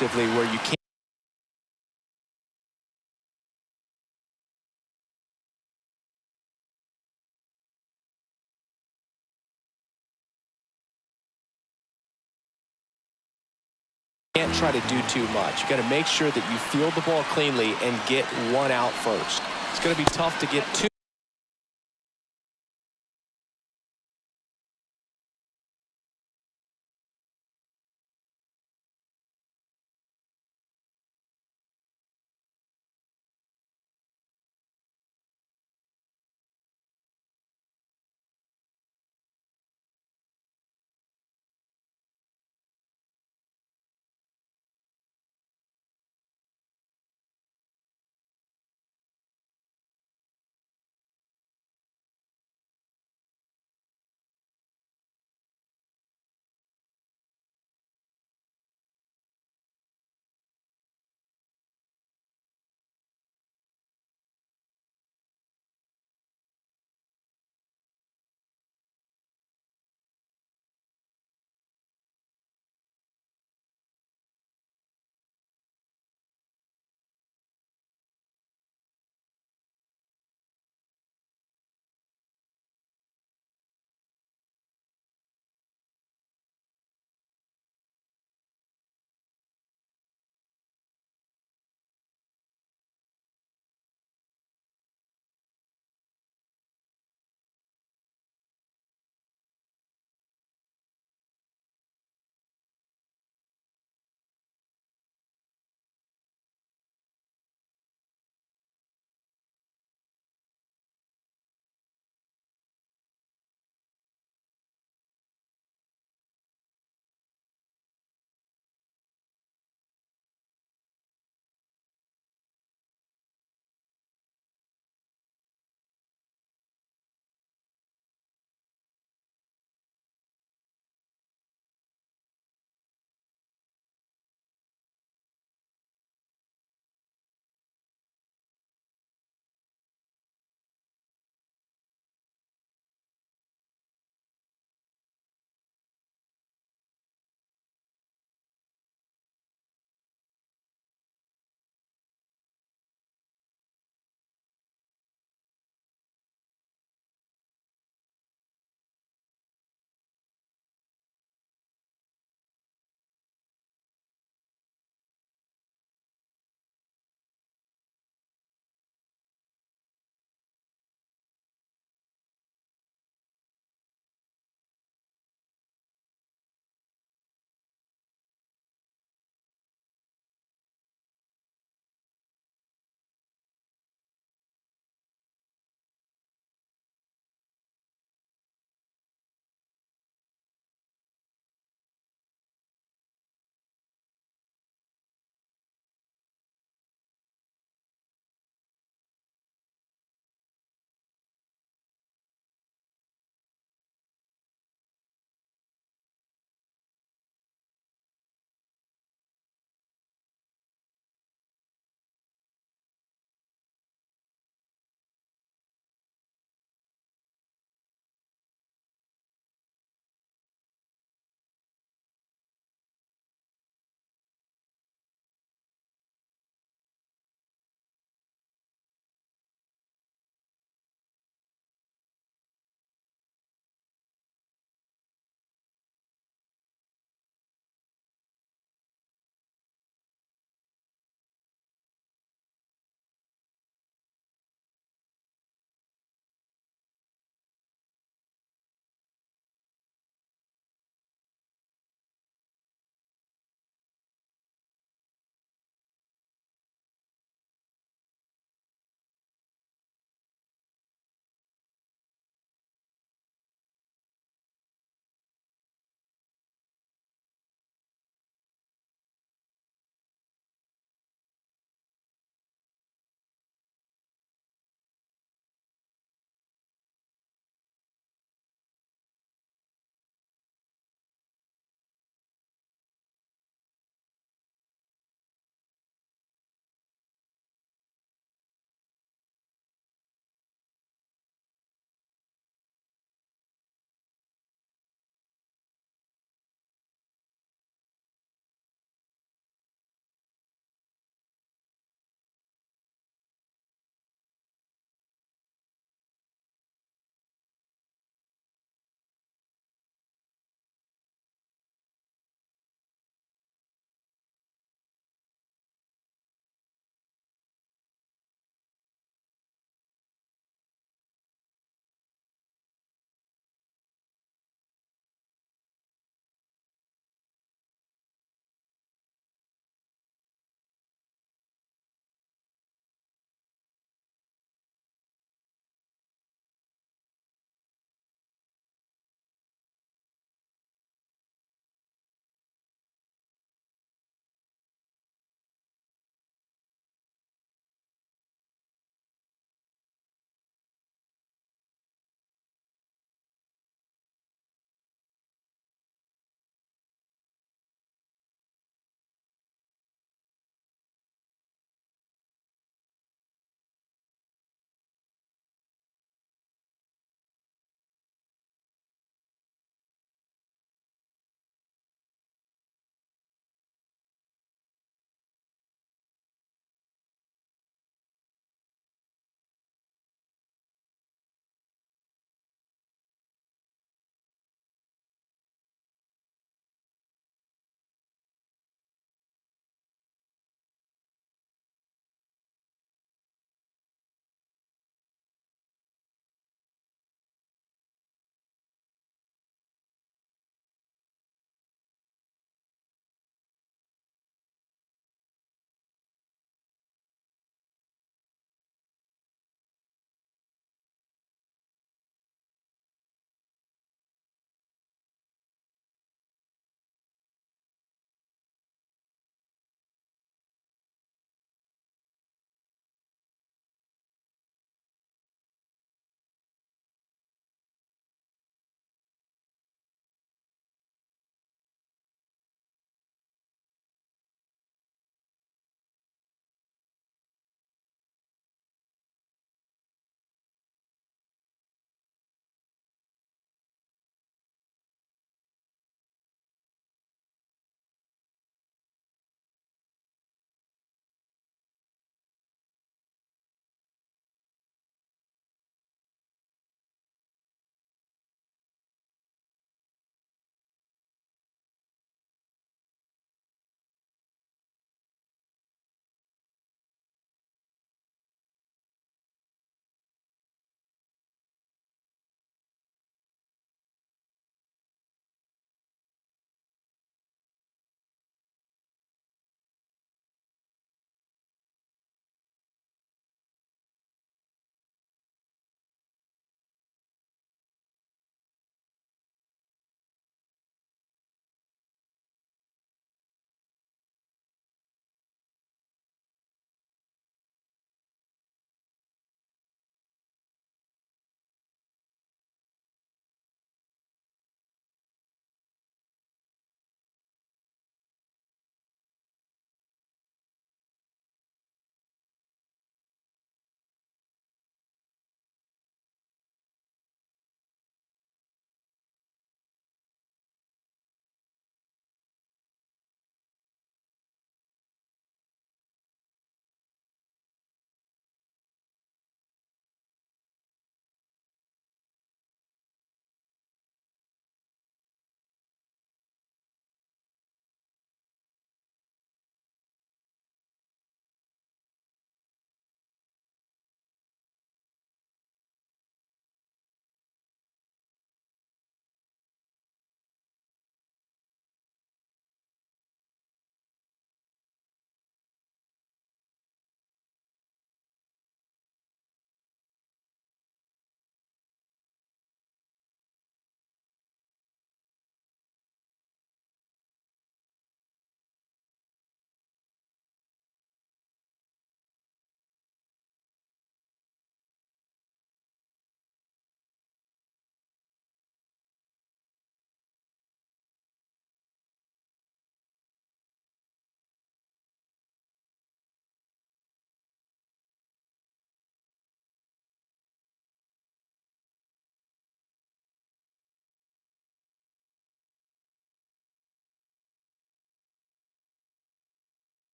Where you can't try to do too much. You got to make sure that you field the ball cleanly and get one out first. It's going to be tough to get two.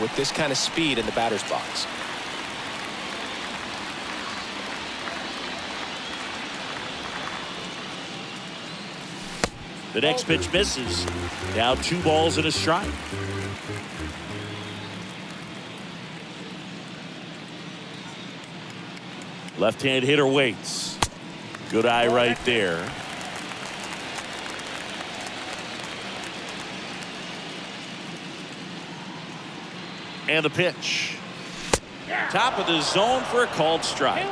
with this kind of speed in the batter's box. The next pitch misses. Now 2 balls and a strike. Left-hand hitter waits. Good eye right there. And the pitch. Top of the zone for a called strike.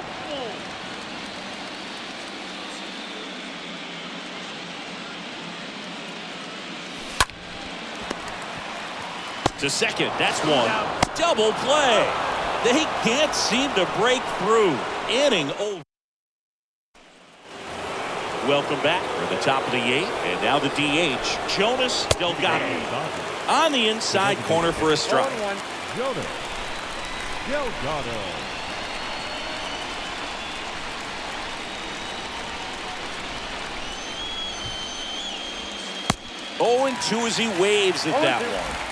To second. That's one. Double play. They can't seem to break through. Inning over. Welcome back. We're at the top of the 8th. And now the DH, Jonas Delgado. On the inside corner for a strike. Jonas Delgado. Oh, and 2 as he waves at that one.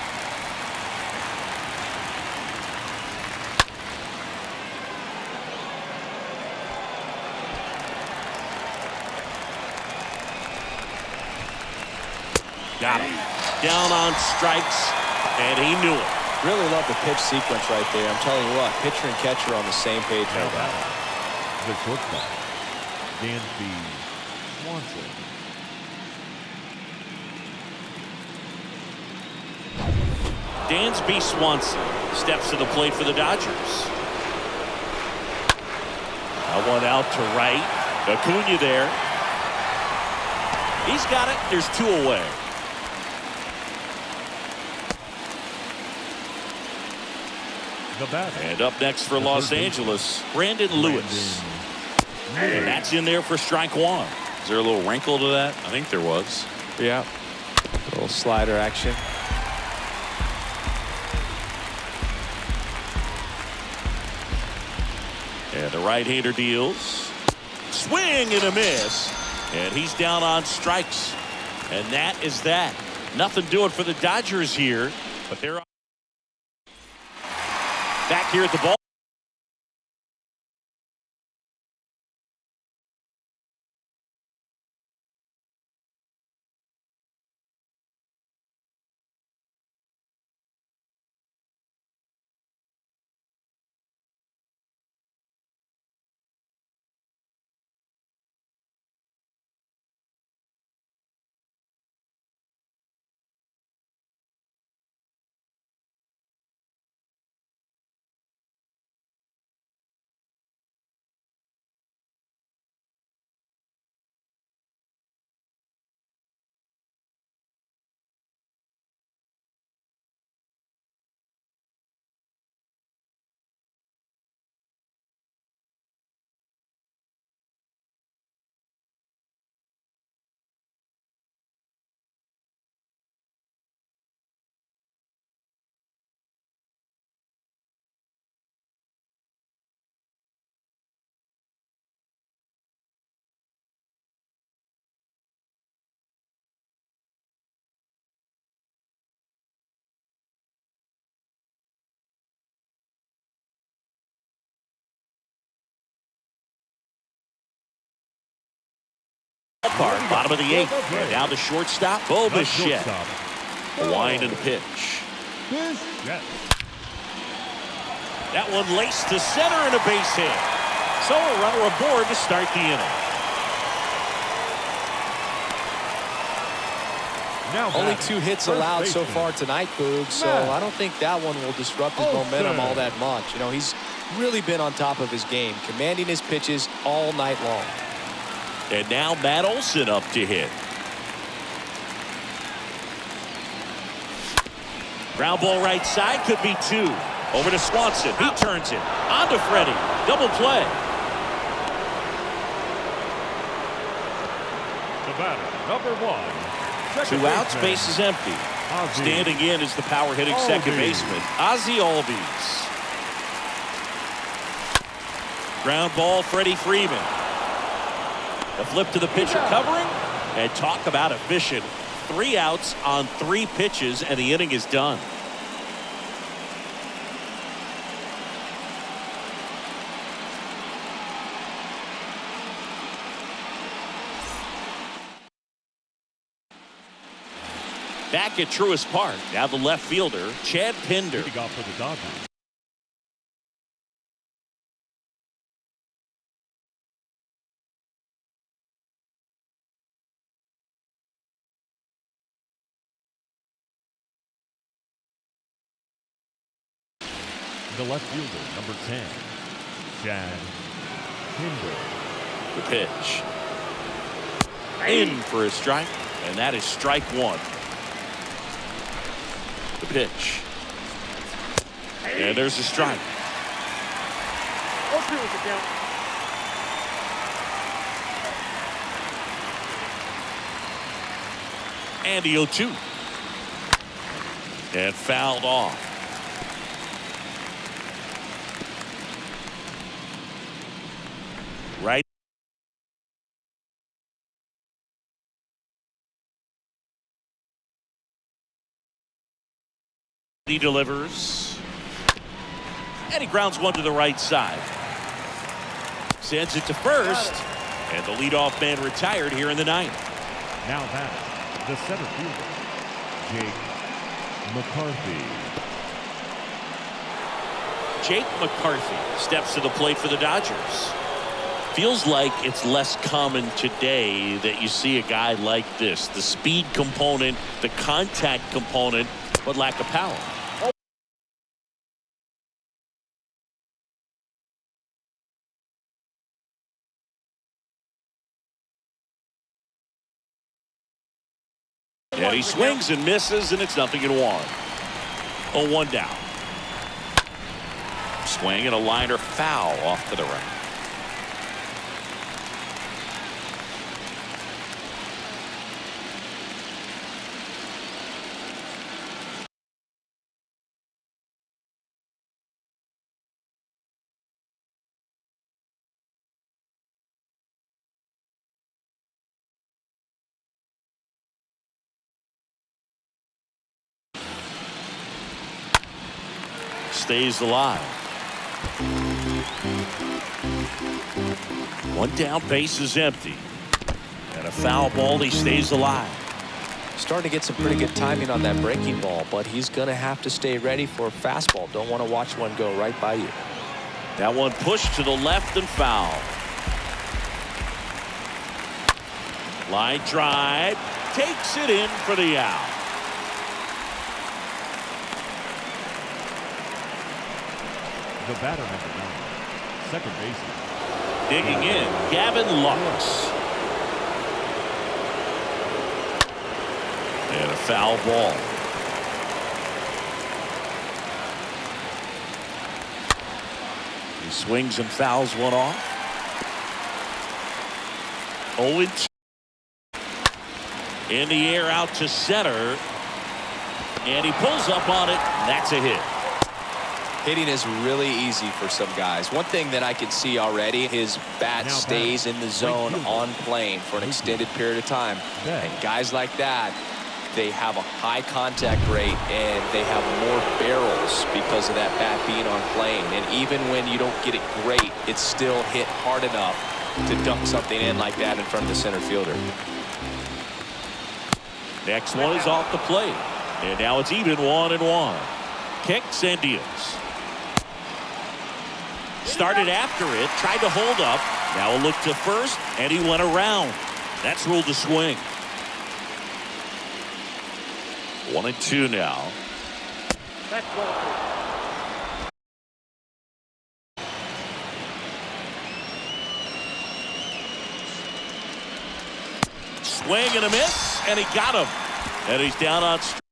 Got him. Down on strikes, and he knew it. Really love the pitch sequence right there. I'm telling you what, pitcher and catcher on the same page right now. The shortstop, Dansby Swanson. Dansby Swanson steps to the plate for the Dodgers. That one out to right. Acuna there. He's got it. There's 2 away. The batter. And up next for Los Angeles, Brandon Lewis. And that's in there for strike 1. Is there a little wrinkle to that? I think there was. Yeah. A little slider action. And the right-hander deals. Swing and a miss. And he's down on strikes. And that is that. Nothing doing for the Dodgers here. But they're back here at the ball. Ballpark, bottom of the 8th. And now the shortstop, Bo Bichette. A wind and a pitch. That one laced to center and a base hit. So a runner aboard to start the inning. Now Only 2 hits allowed so far tonight, Boog, so I don't think that one will disrupt his momentum all that much. You know, he's really been on top of his game, commanding his pitches all night long. And now Matt Olson up to hit. Ground ball right side, could be 2. Over to Swanson. He turns it. On to Freddie. Double play. The batter, number 1. 2 outs, base is empty. Standing in is the power hitting second baseman, Ozzie Albies. Ground ball, Freddie Freeman. The flip to the pitcher covering, and talk about efficient. 3 outs on 3 pitches, and the inning is done. back at Truist Park. Now the left fielder, Chad Pinder. Leading off for the Dodgers. The left fielder, number 10, Chad Pinder. The pitch. In for a strike, and that is strike one. The pitch. And there's a strike. 0-2 is the count. And the 0-2. And fouled off. Right. He delivers. And he grounds one to the right side. Sends it to first. And the leadoff man retired here in the ninth. Now that the center fielder, Jake McCarthy. Jake McCarthy steps to the plate for the Dodgers. Feels like it's less common today that you see a guy like this. The speed component, the contact component, but lack of power. And he swings and misses, and it's 0-1. 0-1 down. Swing and a liner foul off to the right. Stays alive. One down, base is empty. And a foul ball, he stays alive. Starting to get some pretty good timing on that breaking ball, but he's going to have to stay ready for a fastball. Don't want to watch one go right by you. That one pushed to the left and foul. Line drive, takes it in for the out. The batter, number 9, second baseman. Digging in, Gavin Lux. And a foul ball. He swings and fouls one off. 0-2. In the air out to center. And he pulls up on it. That's a hit. Hitting is really easy for some guys. One thing that I can see already, his bat stays in the zone on plane for an extended period of time. And guys like that, they have a high contact rate and they have more barrels because of that bat being on plane. And even when you don't get it great, it's still hit hard enough to dunk something in like that in front of the center fielder. Next one is off the plate. And now it's even 1-1. Kicks and deals. Started after it, tried to hold up. Now a look to first, and he went around. That's ruled a swing. 1-2 now. That's ball. Swing and a miss, and he got him. And he's down on strike.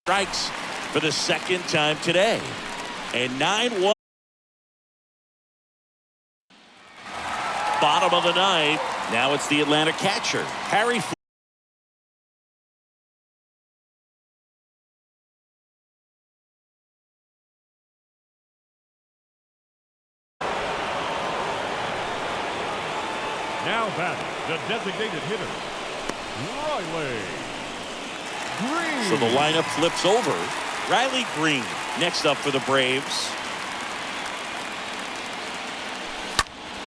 Strikes for the second time today. And 9-1. Bottom of the ninth. Now it's the Atlanta catcher, Harry Now batting, the designated hitter, Riley Green. So the lineup flips over. Riley Green next up for the Braves.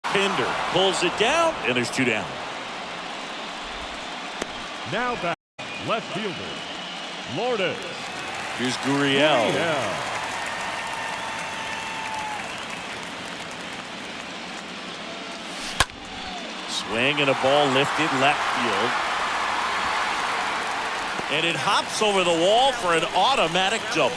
Pinder pulls it down, and there's 2 down. Now back, left fielder, Lourdes Here's Gurriel. Gurriel. Swing and a ball lifted left field. And it hops over the wall for an automatic double.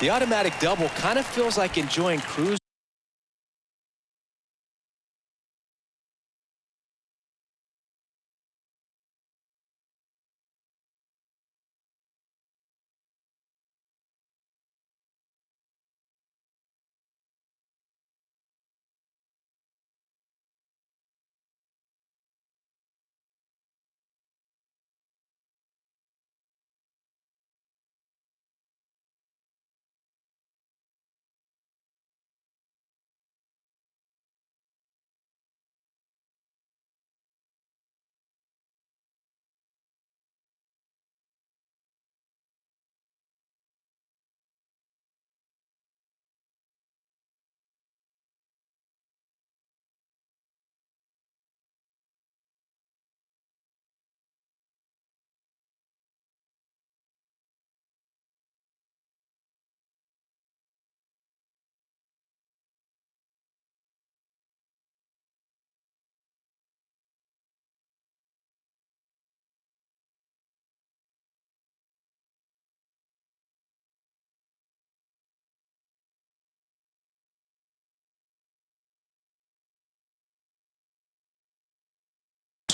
The automatic double kind of feels like enjoying cruise.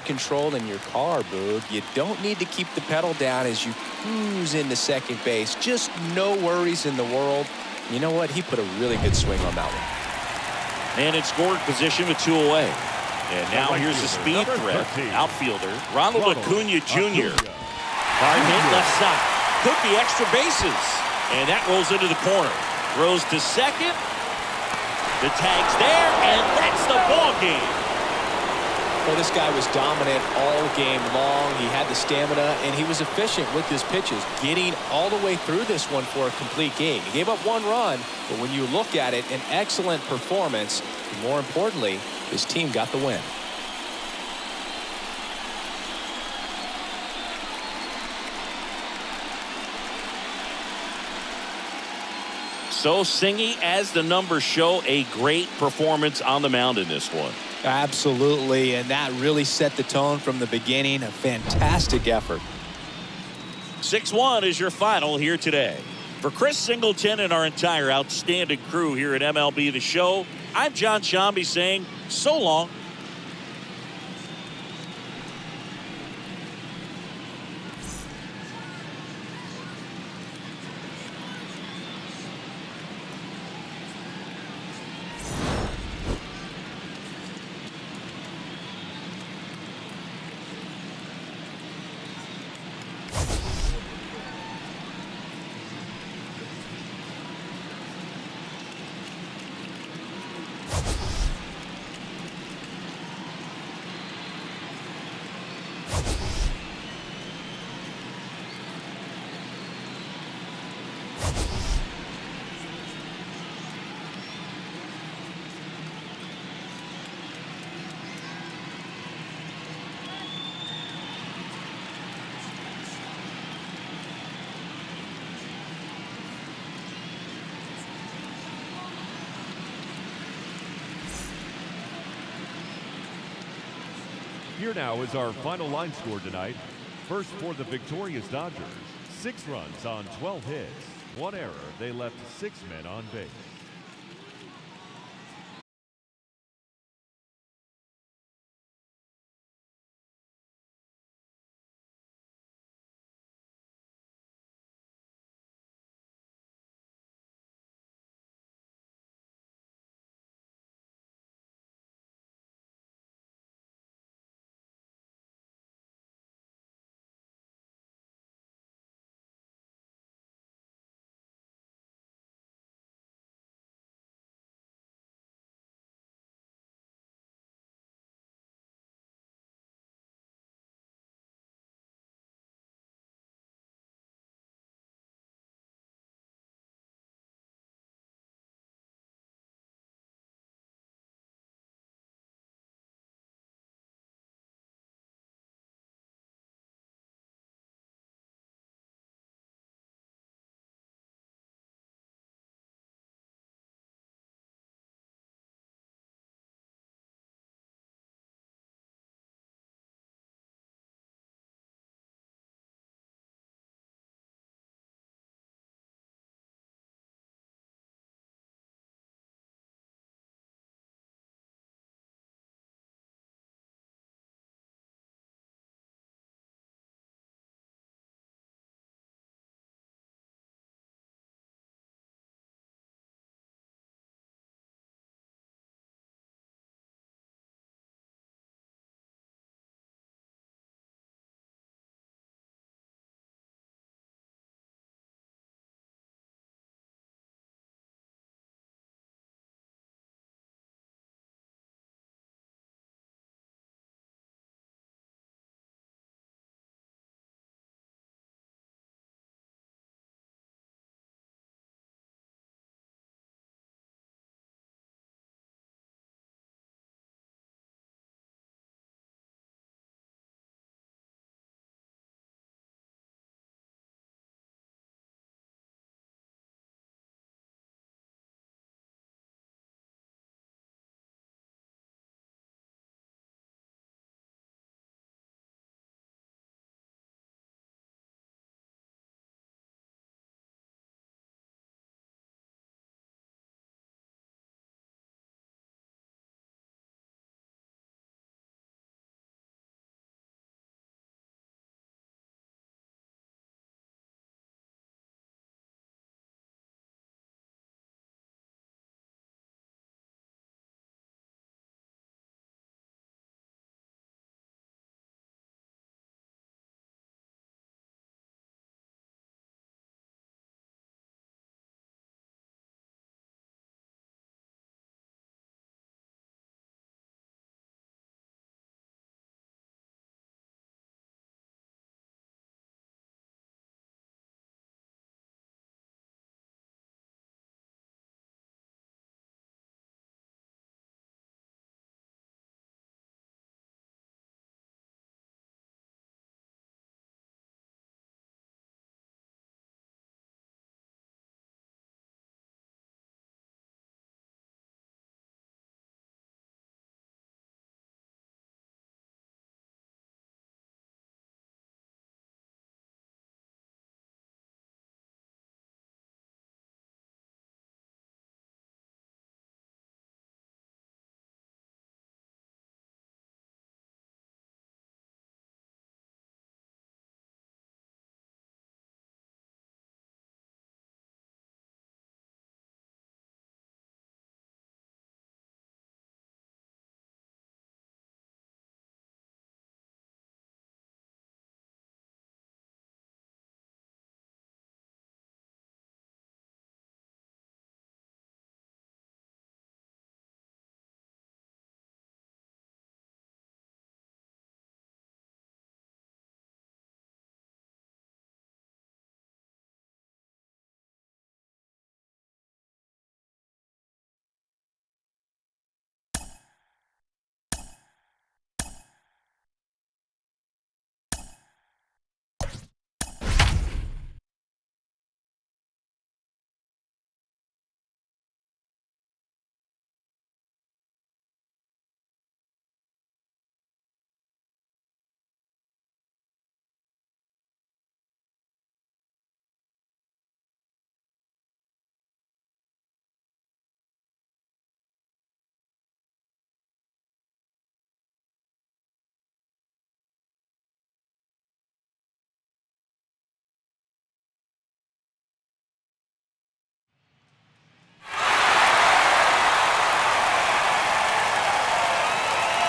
Control in your car, Boog. You don't need to keep the pedal down as you cruise into second base. Just no worries in the world. You know what? He put a really good swing on that one. Man in scoring position with 2 away. And now here's the speed threat. Outfielder Ronald Acuna Jr. Hard hit left side. Could be extra bases. And that rolls into the corner. Throws to second. The tag's there, and that's the ball game. Well, this guy was dominant all game long. He had the stamina, and he was efficient with his pitches, getting all the way through this one for a complete game. He gave up 1 run, but when you look at it, an excellent performance. And more importantly, his team got the win. So Singy, as the numbers show, a great performance on the mound in this one. Absolutely, and that really set the tone from the beginning. A fantastic effort. 6-1 is your final here today. For Chris Singleton and our entire outstanding crew here at MLB The Show, I'm John Shambi saying so long. Here now is our final line score tonight. First for the victorious Dodgers, 6 runs on 12 hits, 1 error. They left 6 men on base.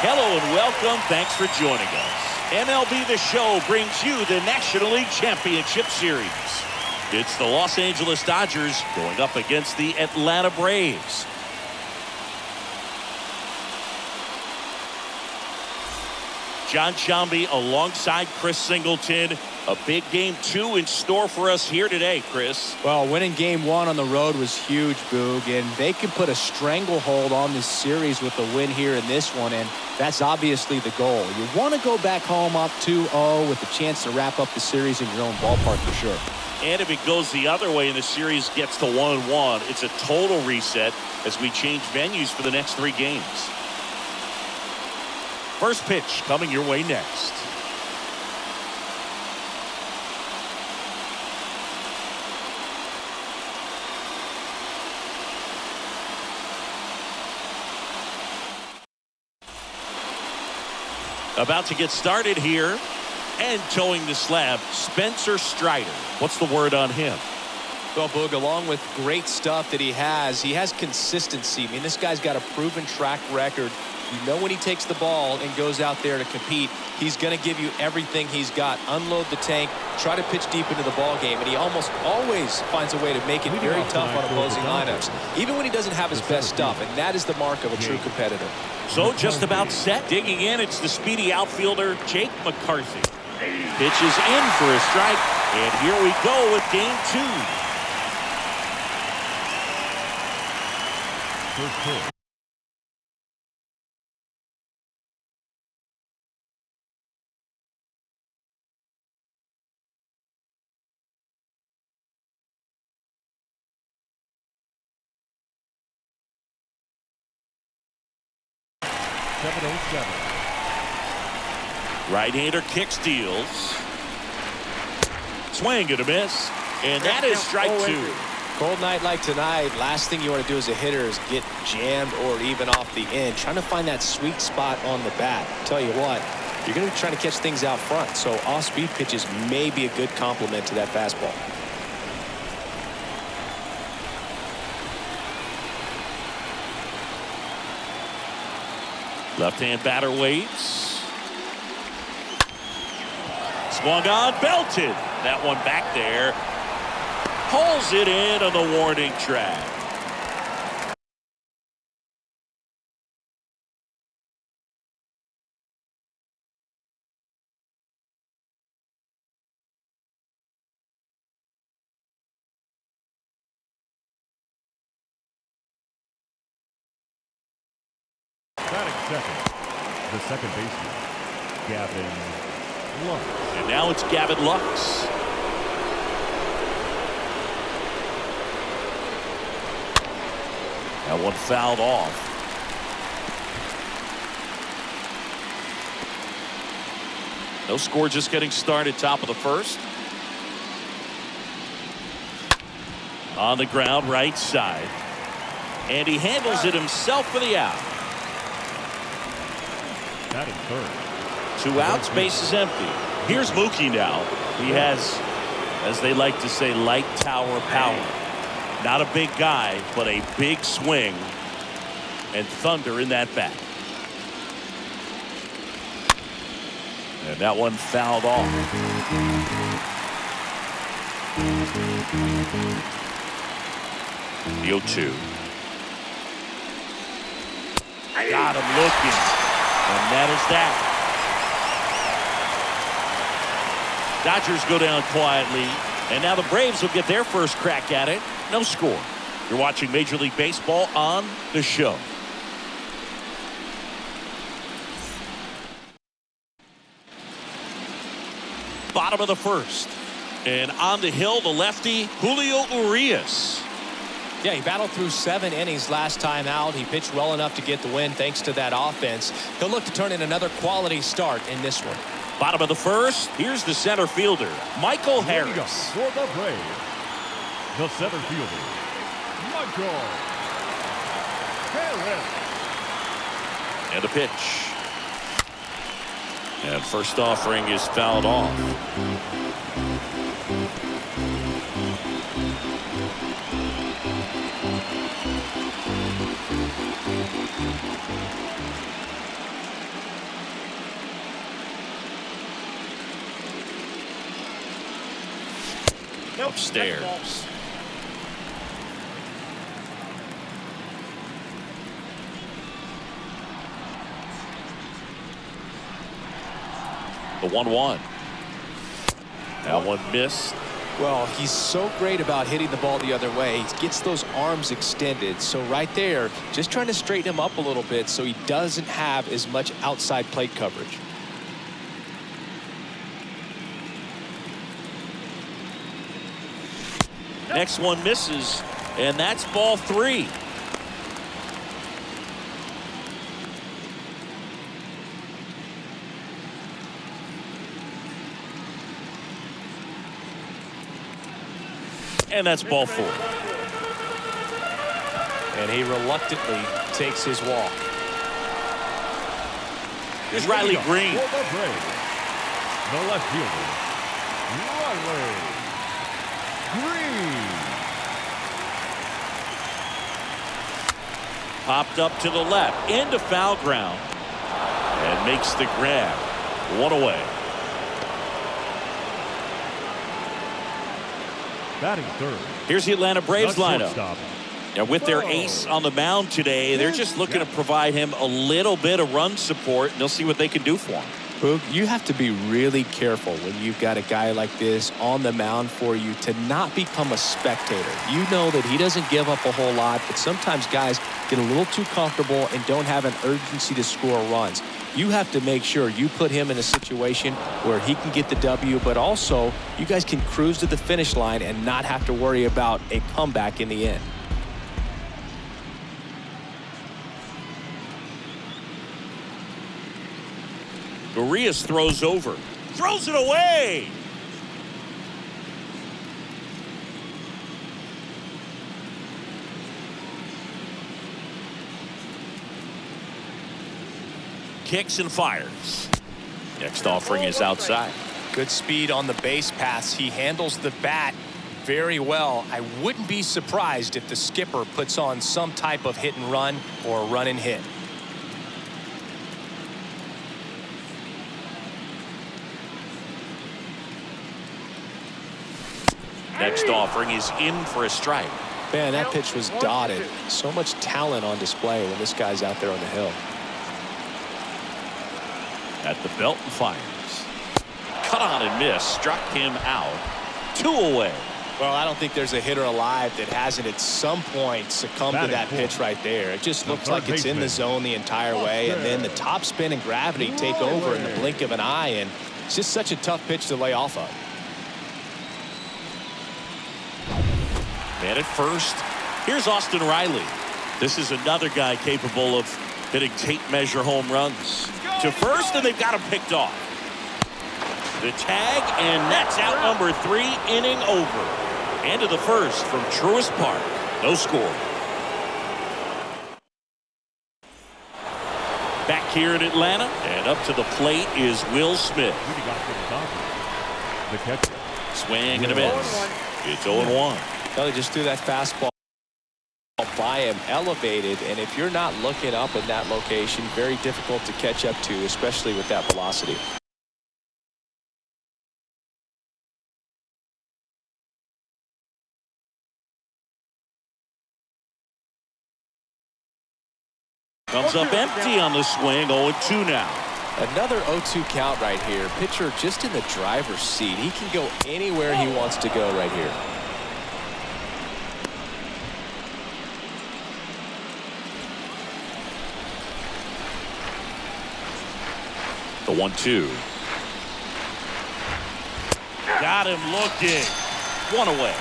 Hello and welcome. Thanks for joining us. MLB The Show brings you the National League Championship Series. It's the Los Angeles Dodgers going up against the Atlanta Braves. John Sciambi alongside Chris Singleton. A big game 2 in store for us here today, Chris. Well, winning game 1 on the road was huge, Boog, and they can put a stranglehold on this series with the win here in this one, and that's obviously the goal. You want to go back home up 2-0 with a chance to wrap up the series in your own ballpark for sure. And if it goes the other way and the series gets to 1-1, it's a total reset as we change venues for the next 3 games. First pitch coming your way next. About to get started here and towing the slab, Spencer Strider. What's the word on him? Well, Boog, along with great stuff that he has consistency. I mean, this guy's got a proven track record. You know when he takes the ball and goes out there to compete, he's going to give you everything he's got. Unload the tank, try to pitch deep into the ball game, and he almost always finds a way to make it very tough on opposing lineups, even when he doesn't have his best stuff, and that is the mark of a true competitor. So just about set. Digging in, it's the speedy outfielder, Jake McCarthy. Pitches in for a strike, and here we go with game 2. First pitch. Right-hander kicks, deals. Swing and a miss. And that is strike 2. Cold night like tonight, last thing you want to do as a hitter is get jammed or even off the end. Trying to find that sweet spot on the bat. Tell you what, you're going to be trying to catch things out front. So off-speed pitches may be a good complement to that fastball. Left-hand batter waits. Swung on, belted. That one back there. Pulls it in on the warning track. Batting second, the second baseman, Gavin Lux. And now it's Gavin Lux. That one fouled off. No score, just getting started, top of the first. On the ground, right side. And he handles it himself for the out. Batting third. 2 outs, base is empty. Here's Mookie now. He has, as they like to say, light tower power. Not a big guy, but a big swing and thunder in that bat. And that one fouled off. The 0-2. Got him looking. And that is that. Dodgers go down quietly. And now the Braves will get their first crack at it. No score. You're watching Major League Baseball on The Show. Bottom of the first. And on the hill, the lefty, Julio Urias. Yeah, he battled through 7 innings last time out. He pitched well enough to get the win thanks to that offense. He'll look to turn in another quality start in this one. Bottom of the first. Here's the center fielder, Michael Harris. For the Braves, the center fielder, Michael Harris. And a pitch. And first offering is fouled off. upstairs. The 1-1. That one missed. Well, he's so great about hitting the ball the other way. He gets those arms extended. So right there, just trying to straighten him up a little bit so he doesn't have as much outside plate coverage. Next one misses, and that's ball 3. And that's ball 4. And he reluctantly takes his walk. Here's Riley Green. For the Braves, the left fielder, Riley Green. Popped up to the left, into foul ground, and makes the grab. 1 away. Batting third. Here's the Atlanta Braves the lineup. shortstop, Now, with their ace on the mound today, they're just looking to provide him a little bit of run support, and they'll see what they can do for him. Boog, you have to be really careful when you've got a guy like this on the mound for you to not become a spectator. You know that he doesn't give up a whole lot, but sometimes guys get a little too comfortable and don't have an urgency to score runs. You have to make sure you put him in a situation where he can get the W, but also you guys can cruise to the finish line and not have to worry about a comeback in the end. Urias throws over. Throws it away. Kicks and fires. Next offering is outside. Good speed on the base pass. He handles the bat very well. I wouldn't be surprised if the skipper puts on some type of hit and run or run and hit. Next offering is in for a strike. Man, that pitch was dotted. So much talent on display when this guy's out there on the hill. At the belt and fires. Cut on and miss. Struck him out. 2 away. Well, I don't think there's a hitter alive that hasn't at some point succumbed to that pitch right there. It just looks like it's in the zone the entire way, and then the top spin and gravity take over in the blink of an eye, and it's just such a tough pitch to lay off of. Man at first. Here's Austin Riley. This is another guy capable of hitting tape measure home runs. To first, and they've got him picked off. The tag, and that's out number 3, inning over. And to the first from Truist Park. No score. Back here in Atlanta, and up to the plate is Will Smith. The catcher. Swing and a miss. It's 0-1. Well, they just threw that fastball by him, elevated, and if you're not looking up in that location, very difficult to catch up to, especially with that velocity. Comes up empty on the swing. 0-2 now. Another 0-2 count right here. Pitcher just in the driver's seat. He can go anywhere he wants to go right here. The 1-2. Got him looking. 1 away.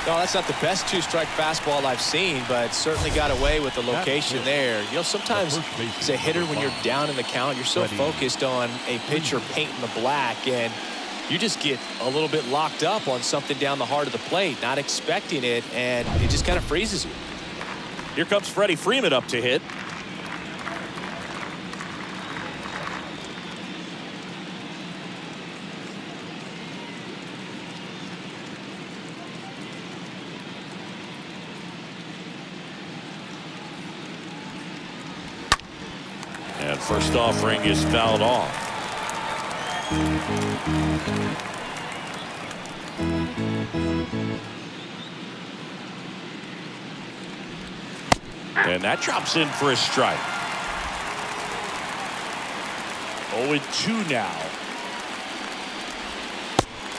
No, that's not the best 2-strike fastball I've seen, but certainly got away with the location there. You know, sometimes as a hitter, when you're down in the count, you're so focused on a pitcher painting the black, and you just get a little bit locked up on something down the heart of the plate, not expecting it, and it just kind of freezes you. Here comes Freddie Freeman up to hit. And first offering is fouled off. And that drops in for a strike. 0-2 now.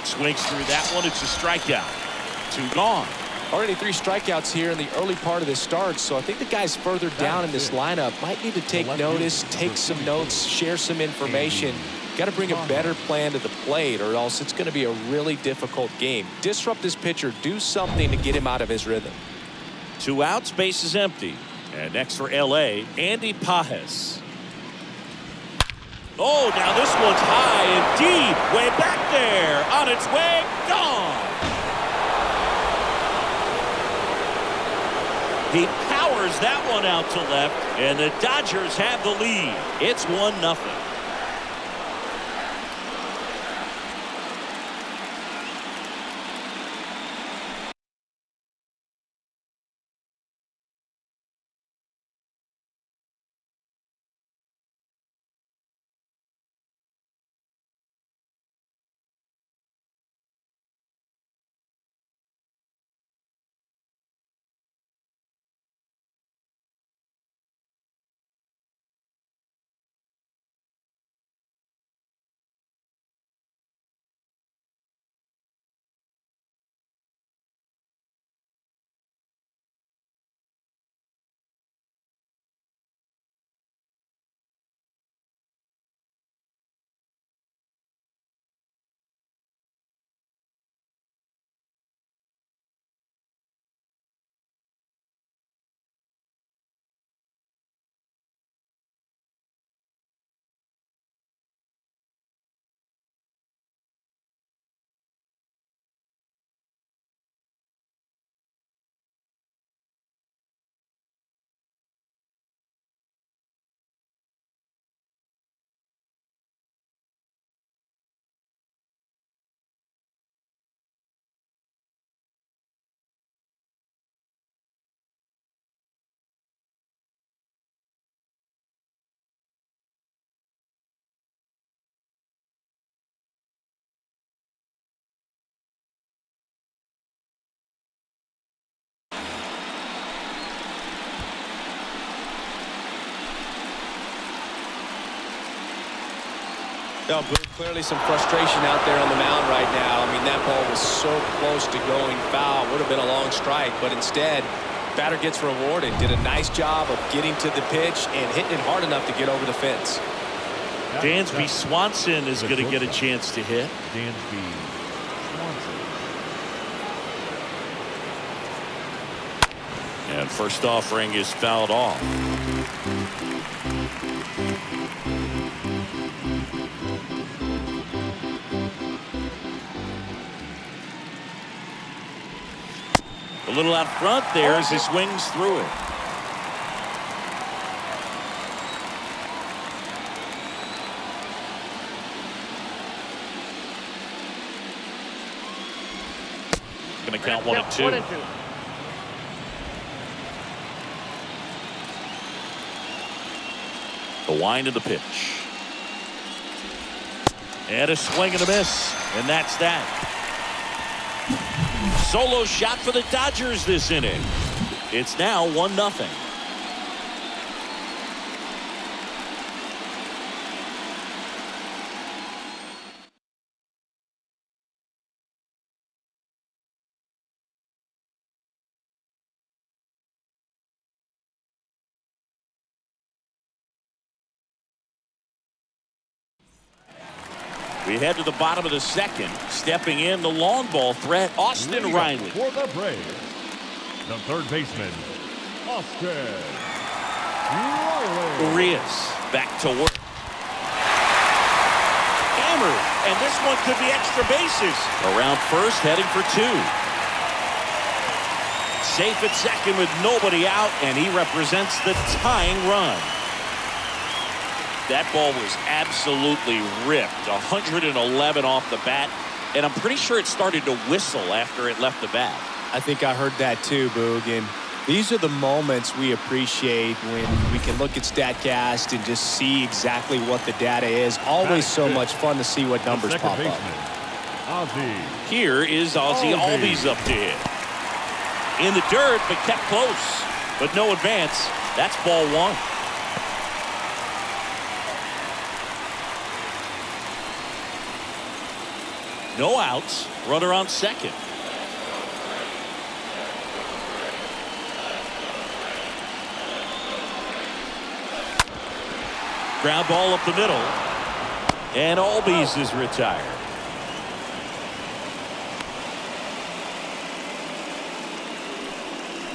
Swings through that one. It's a strikeout. 2 gone. Already 3 strikeouts here in the early part of this start, so I think the guys further down in this lineup might need to take notice, take some notes, share some information. Got to bring a better plan to the plate, or else it's going to be a really difficult game. Disrupt this pitcher, do something to get him out of his rhythm. 2 outs, base is empty. And next for LA, Andy Pages. Oh, now this one's high and deep, way back there, on its way, gone. He powers that one out to left, and the Dodgers have the lead. It's 1-0. No, clearly some frustration out there on the mound right now. I mean, that ball was so close to going foul. Would have been a long strike, but instead, batter gets rewarded. Did a nice job of getting to the pitch and hitting it hard enough to get over the fence. Dansby Swanson is going to get a chance to hit. Dansby Swanson. And first offering is fouled off. A little out front there as he swings through it. Going to count 1-2. The wind of the pitch. And a swing and a miss. And that's that. Solo shot for the Dodgers this inning. It's now 1-0. We head to the bottom of the second. Stepping in, the long ball threat, Austin Riley. For the Braves, the third baseman, Austin Riley. Urias back to work. Hammered, and this one could be extra bases. Around first, heading for 2. Safe at second with nobody out, and he represents the tying run. That ball was absolutely ripped. 111 off the bat, and I'm pretty sure it started to whistle after it left the bat. I think I heard that too, Boog. And these are the moments we appreciate when we can look at StatCast and just see exactly what the data is. Always so much fun to see what numbers pop up. Ozzie. Here is Ozzie Albies up to hit. In the dirt, but kept close. But no advance. That's ball one. No outs. Runner on second. Ground ball up the middle. And Albies is retired.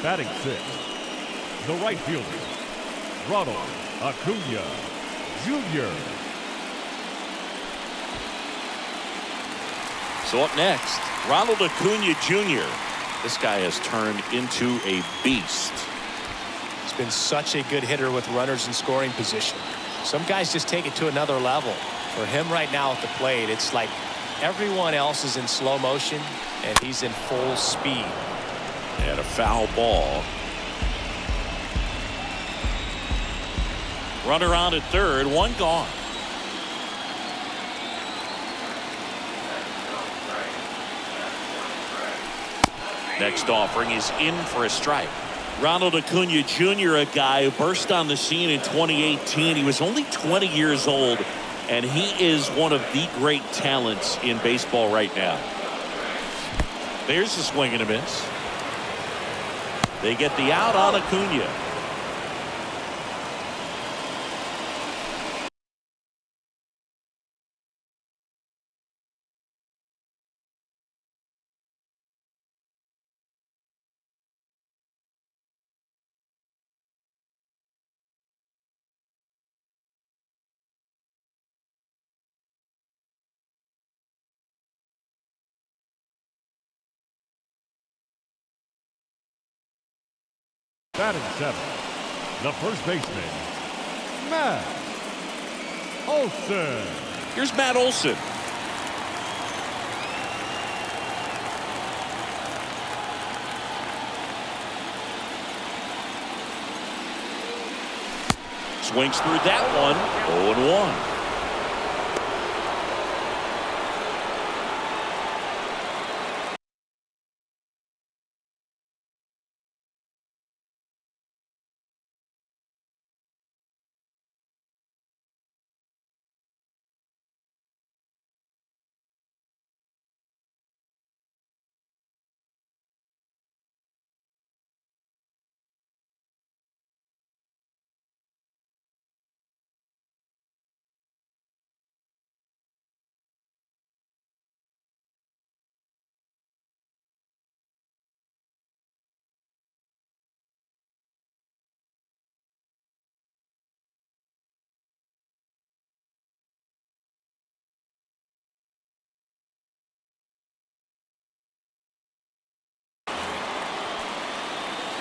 Batting sixth, the right fielder, Ronald Acuna Jr. So up next, Ronald Acuna Jr. This guy has turned into a beast. He's been such a good hitter with runners in scoring position. Some guys just take it to another level. For him right now at the plate, it's like everyone else is in slow motion and he's in full speed. And a foul ball. Runner on at third, one gone. Next offering is in for a strike. Ronald Acuna Jr., a guy who burst on the scene in 2018. He was only 20 years old, and he is one of the great talents in baseball right now. There's the swing and a miss. They get the out on Acuna. Batting seventh, the first baseman, Matt Olson. Here's Matt Olson. Swings through that one. 0-1.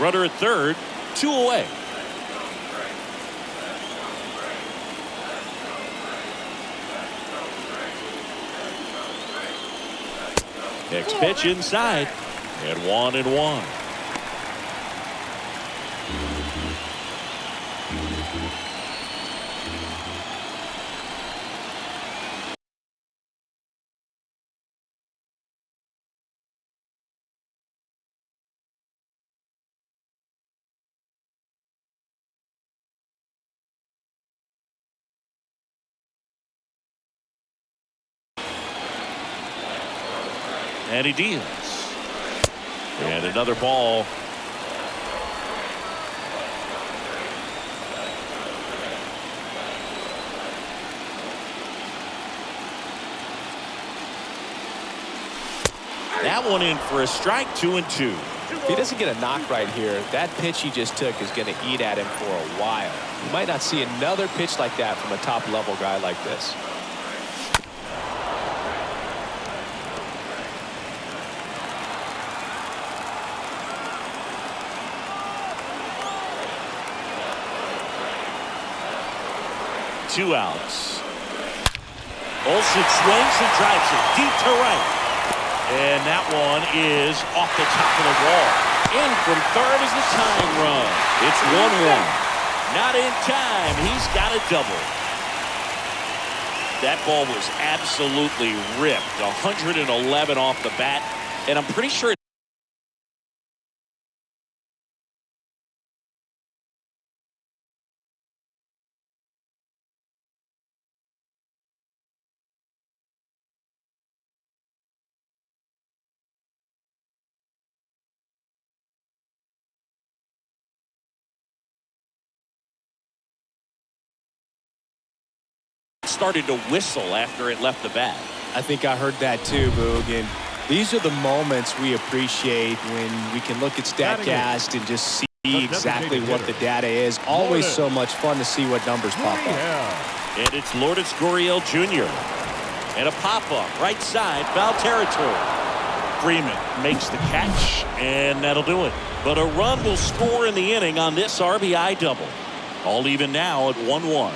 Runner at third, 2 away. Next pitch inside, and 1-1. And he deals. And another ball. That one in for a strike, 2-2. If he doesn't get a knock right here, that pitch he just took is going to eat at him for a while. You might not see another pitch like that from a top level guy like this. Two outs. Olson swings and drives it deep to right. And that one is off the top of the wall. In from third is the tying run. It's 1-1. Not in time. He's got a double. That ball was absolutely ripped. 111 off the bat. And I'm pretty sure started to whistle after it left the bat. I think I heard that too, Boog. And these are the moments we appreciate when we can look at StatCast and just see exactly what the data is. Always so much fun to see what numbers pop up. And it's Lourdes Gurriel Jr. And a pop-up right side, foul territory. Freeman makes the catch, and that'll do it. But a run will score in the inning on this RBI double. All even now at 1-1.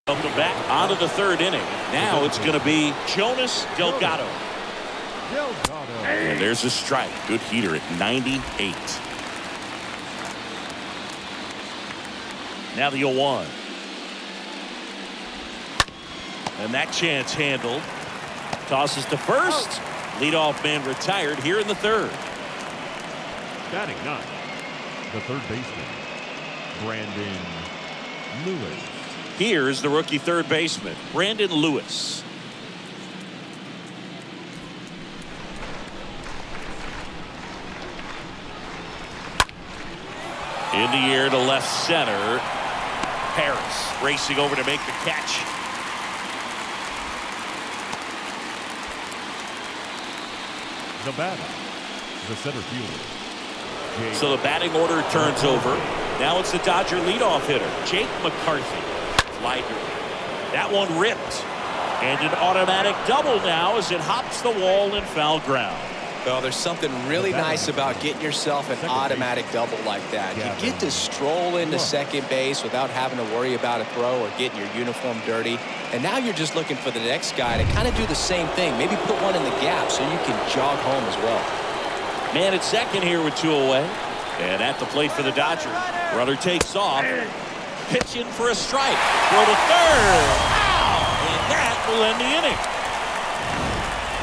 Welcome back onto the third inning. Now it's going to be Jonas Delgado. And there's a strike. Good heater at 98. Now the 0-1. And that chance handled. Tosses to first. Leadoff man retired here in the third. Batting ninth, the third baseman, Brandon Lewis. Here's the rookie third baseman, Brandon Lewis. In the air to left center. Harris racing over to make the catch. The batter, the center fielder. So the batting order turns over. Now it's the Dodger leadoff hitter, Jake McCarthy. That one ripped. And an automatic double now as it hops the wall in foul ground. Well, there's something really nice about getting yourself an automatic double like that. You get to stroll into second base without having to worry about a throw or getting your uniform dirty. And now you're just looking for the next guy to kind of do the same thing. Maybe put one in the gap so you can jog home as well. Man at second here with 2 away. And at the plate for the Dodgers. Runner takes off. Pitching for a strike. Throw to third. Wow! And that will end the inning.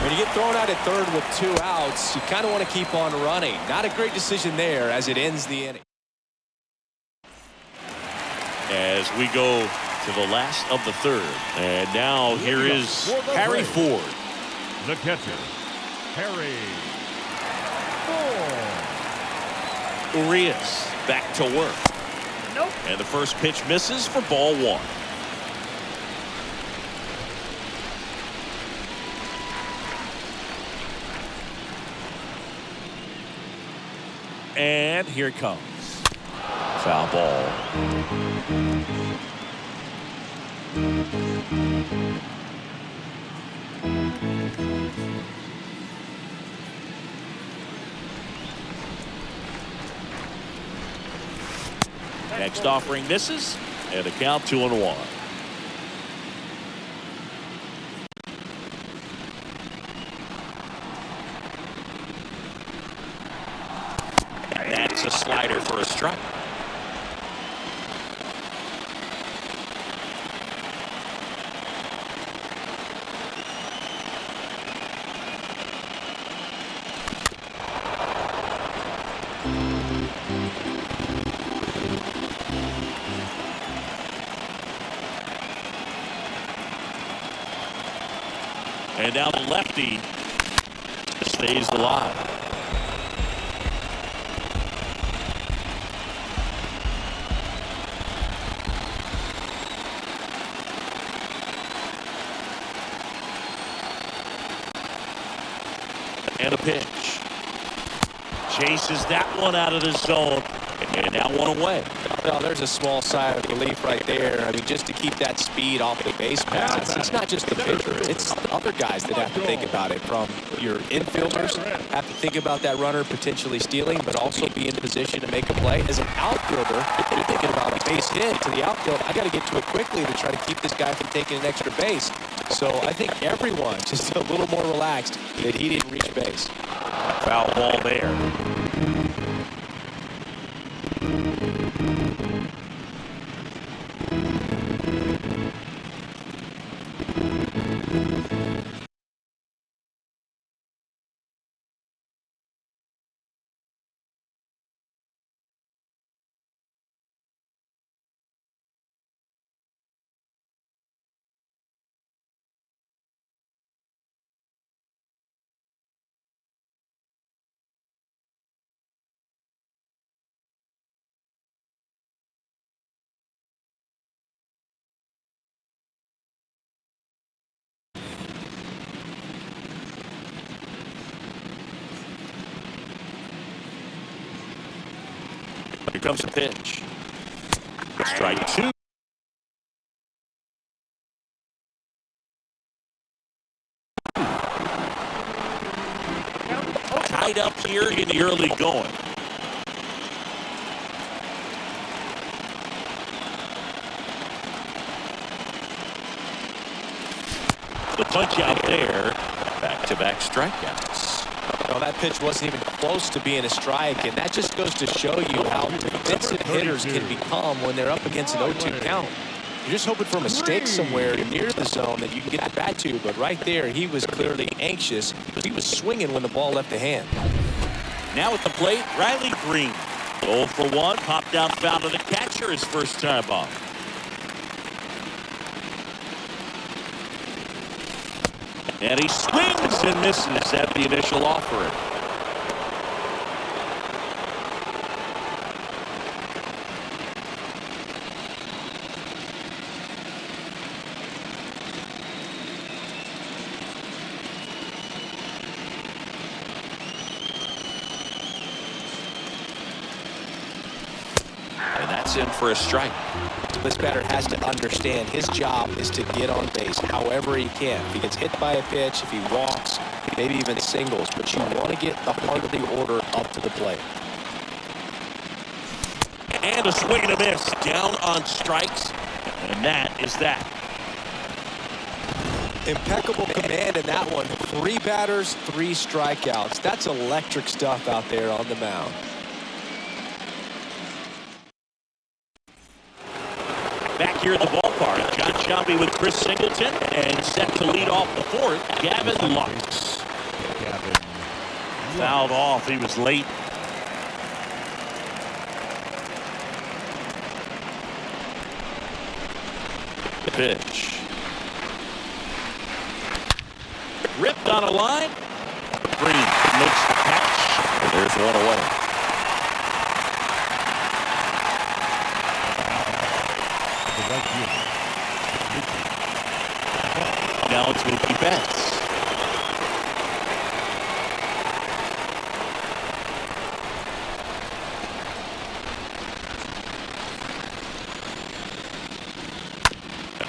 When you get thrown out at third with 2 outs, you kind of want to keep on running. Not a great decision there as it ends the inning. As we go to the last of the third. And now here is Harry Ford. The catcher, Harry Ford. Urias back to work. Nope. And the first pitch misses for ball 1. And here it comes. Foul ball. Next offering misses, and a count 2-1. That's a slider for a strike. And now the lefty stays alive. And a pitch. Chases that one out of the zone. And now 1 away. Well, there's a small sigh of relief right there. I mean, just to keep that speed off the base paths. It's not just the pitcher. It's the other guys that have to think about it. From your infielders have to think about that runner potentially stealing, but also be in position to make a play. As an outfielder, you're thinking about a base hit to the outfield. I got to get to it quickly to try to keep this guy from taking an extra base. So I think everyone just a little more relaxed that he didn't reach base. Foul ball there. Here comes the pitch. Strike two. Tied up here in the early going. The punch out there. Back-to-back strikeouts. Well, that pitch wasn't even close to being a strike, and that just goes to show you how defensive hitters can become when they're up against an 0-2 count. You're just hoping for a mistake somewhere near the zone that you can get the bat to, but right there, he was clearly anxious. He was swinging when the ball left the hand. Now at the plate, Riley Green. 0 for 1, popped down foul to the catcher his first time up. And he swings and misses at the initial offering. And that's in for a strike. This batter has to understand his job is to get on base however he can. If he gets hit by a pitch, if he walks, maybe even singles, but you want to get the heart of the order up to the plate. And a swing and a miss down on strikes, and that is that. Impeccable command in that one. 3 batters, 3 strikeouts. That's electric stuff out there on the mound. Back here at the ballpark, John Shelby with Chris Singleton, and set to lead off the 4th, Gavin Lux. Fouled off, he was late. The pitch. Ripped on a line. Green makes the catch, and there's one away. Now it's Mookie Betts.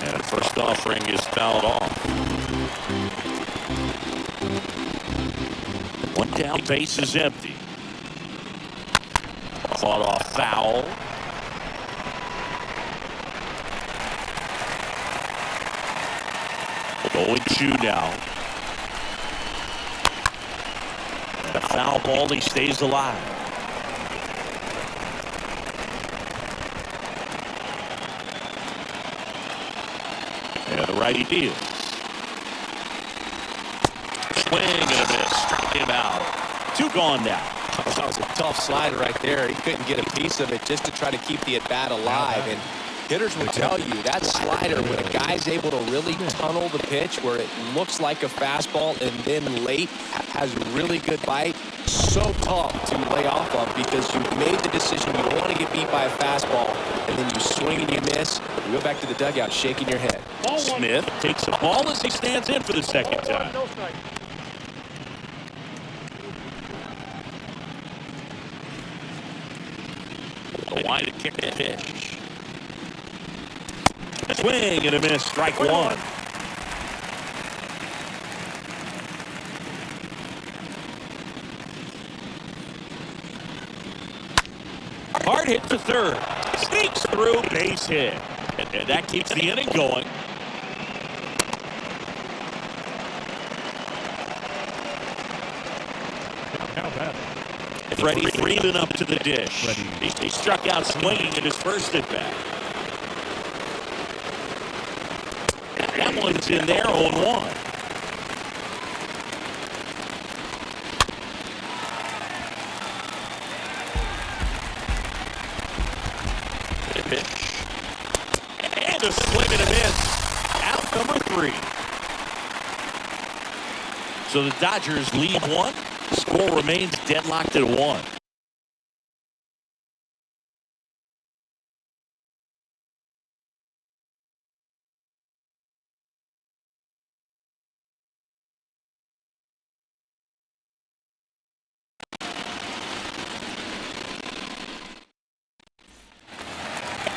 And first offering is fouled off. One down, base is empty. Fought off foul. Going 2 now. The foul ball, he stays alive. And the righty deals. Swing and a miss. Struck him out. 2 gone now. That was a tough slider right there. He couldn't get a piece of it just to try to keep the at-bat alive. And hitters will tell you that slider, when a guy's able to really tunnel the pitch where it looks like a fastball and then late has really good bite, so tough to lay off of because you made the decision you don't want to get beat by a fastball, and then you swing and you miss. You go back to the dugout shaking your head. Smith takes the ball as he stands in for the second time. No strike. And Line to kick the pitch. Swing and a miss. Strike one. Hard hit to third. Sneaks through, base hit. And that keeps the inning going. How about it? Freddie Freeman up to the dish. He struck out swinging in his first at bat. That one's in there, 0-1. Pitch. And a swing and a miss. Out number 3. So the Dodgers lead 1. Score remains deadlocked at 1.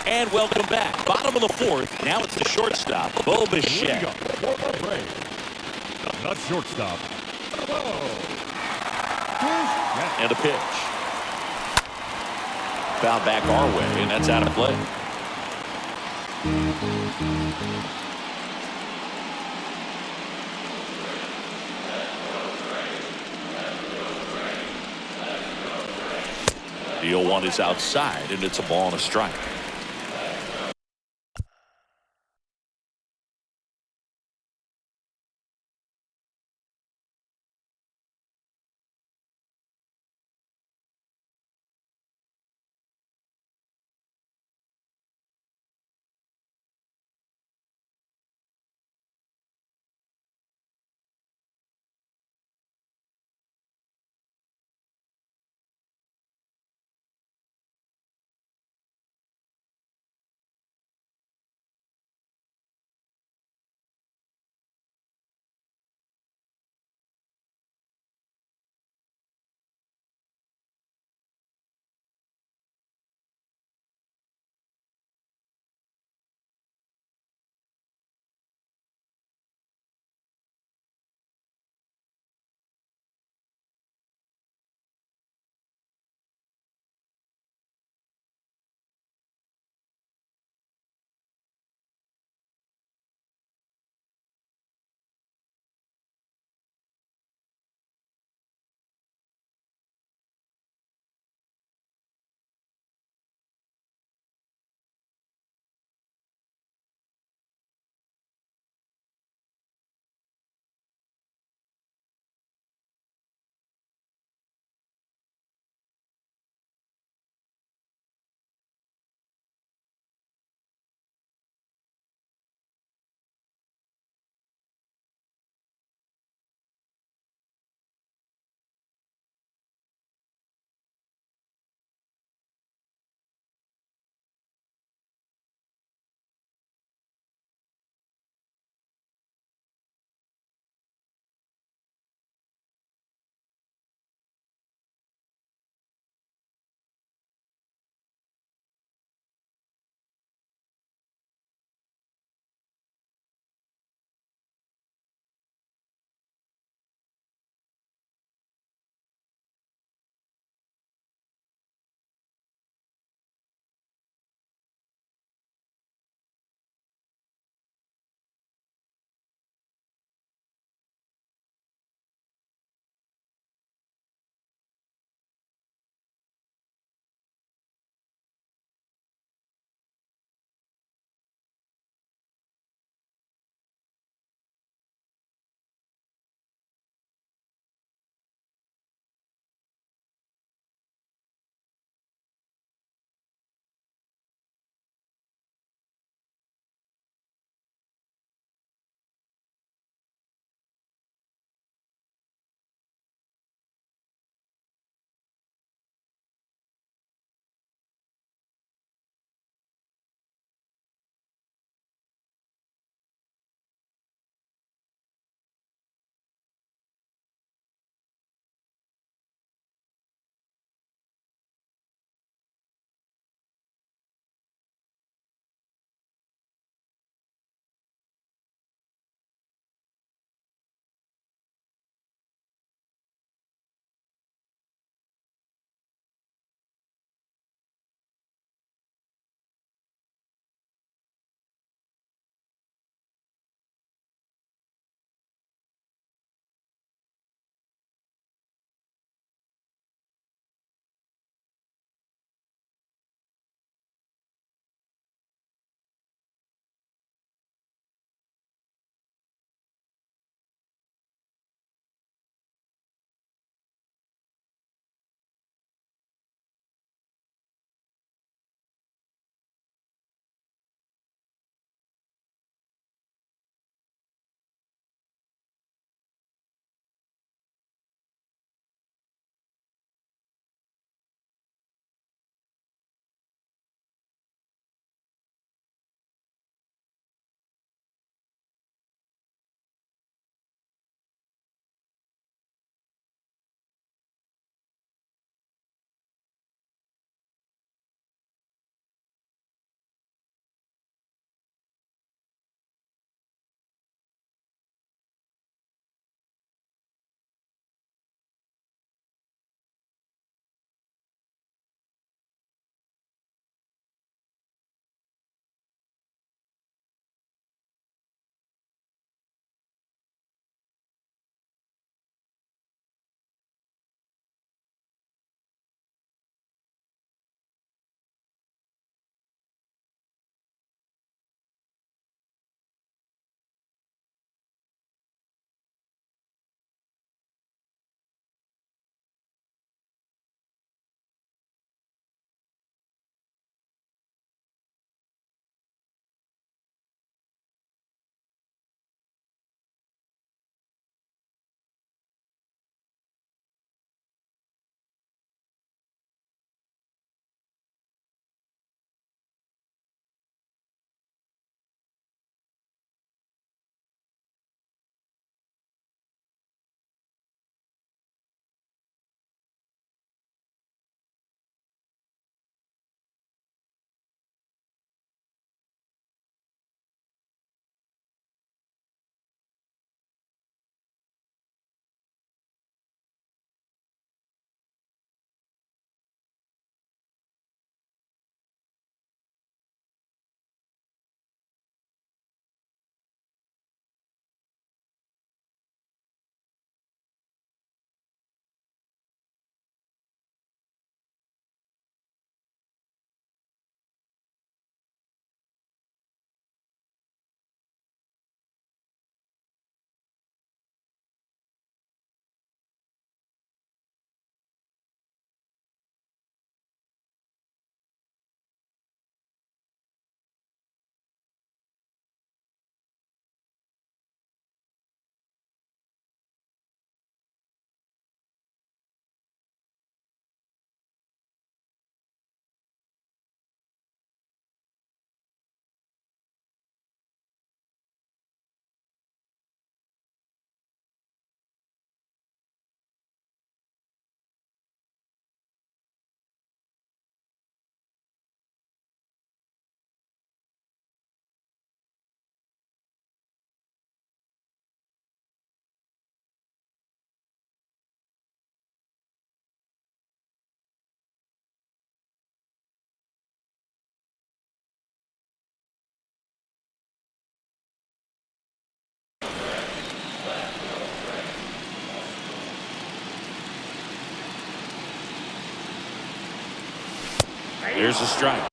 And welcome back. Bottom of the 4th. Now it's the shortstop, Bo Bichette. Not shortstop. And a pitch. Foul back our way, and that's out of play. The 0-1 is outside, and it's a ball and a strike. Here's a strike.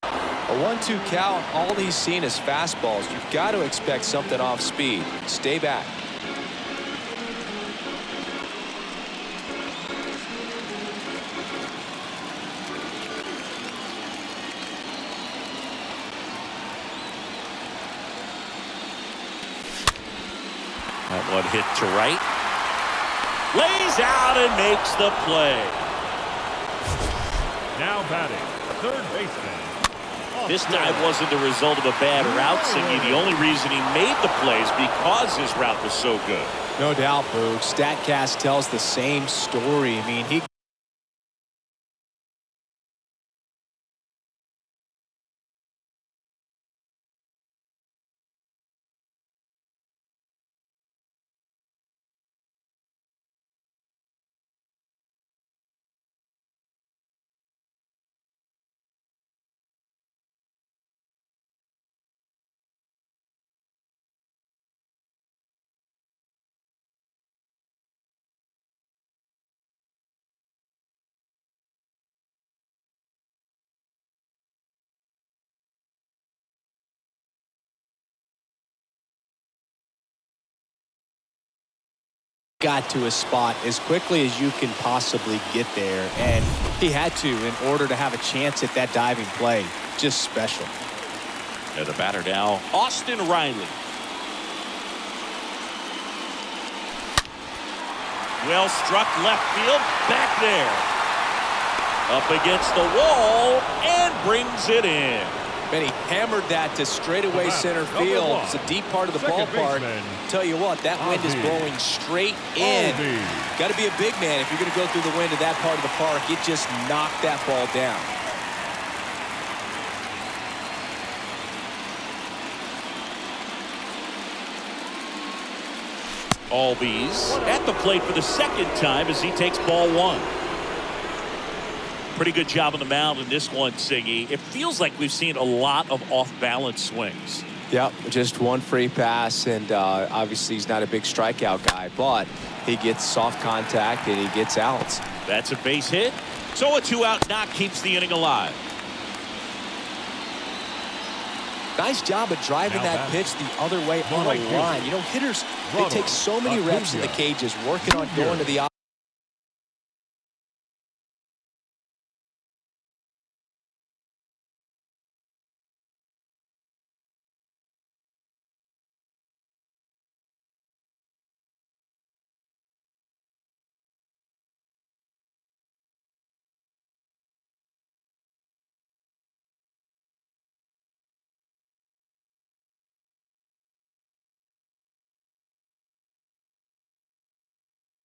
A 1-2 count, all he's seen is fastballs. You've got to expect something off speed. Stay back. That one hit to right. Lays out and makes the play. Now batting, third baseman. This dive wasn't the result of a bad route, Singy. The only reason he made the plays because his route was so good. No doubt, Boog. StatCast tells the same story. I mean, he got to a spot as quickly as you can possibly get there, and he had to in order to have a chance at that diving play. Just special. And the batter now, Austin Riley. Well struck left field, back there. Up against the wall and brings it in. And he hammered that to straightaway center field. It's a deep part of the ballpark. Tell you what, that wind is blowing straight in. Got to be a big man if you're going to go through the wind of that part of the park. It just knocked that ball down. Albies at the plate for the second time as he takes ball one. Pretty good job on the mound in this one, Siggy. It feels like we've seen a lot of off-balance swings. Yep, just one free pass, and obviously he's not a big strikeout guy, but he gets soft contact and he gets outs. That's a base hit. So a two-out knock keeps the inning alive. Nice job of driving that pitch the other way on a line. You know, hitters, they take so many reps in the cages working on going to the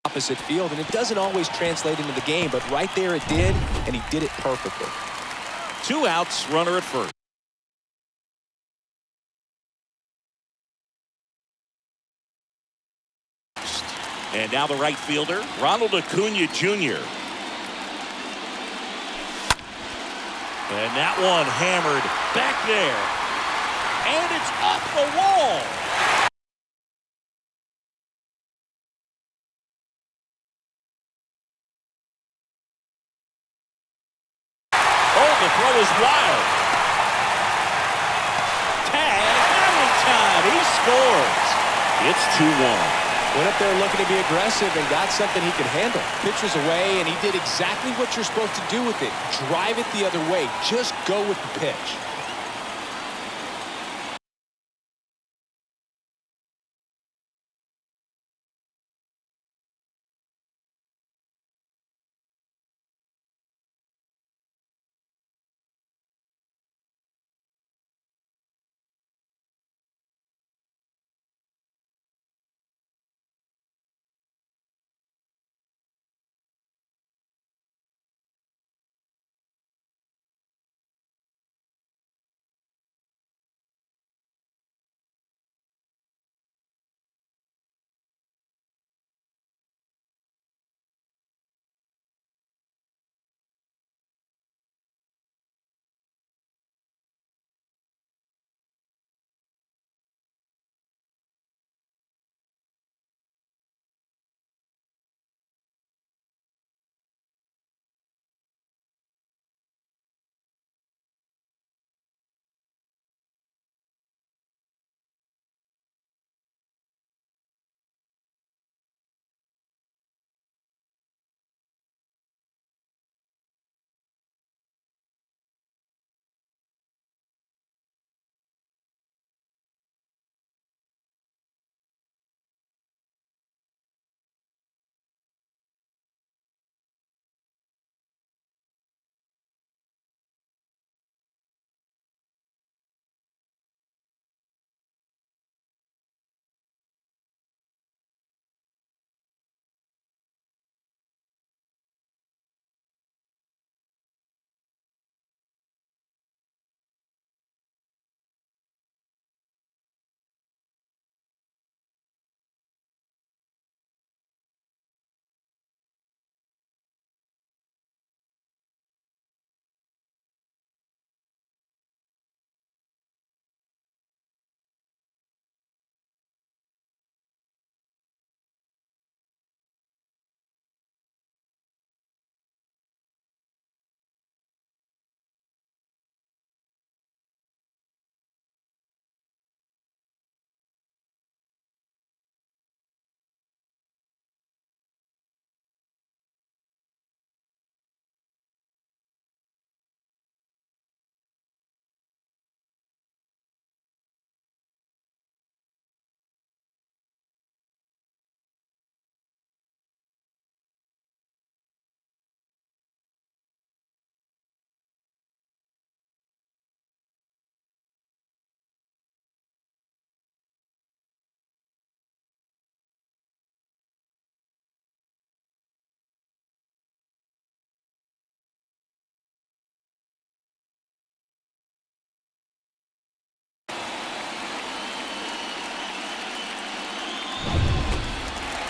opposite field, and it doesn't always translate into the game, but right there it did, and he did it perfectly. 2 outs, runner at first. And now the right fielder, Ronald Acuna Jr. And that one hammered back there. And it's off the wall. The throw is wild. Tag, every time he scores. It's 2-1. Went up there looking to be aggressive and got something he could handle. Pitch was away, and he did exactly what you're supposed to do with it. Drive it the other way. Just go with the pitch.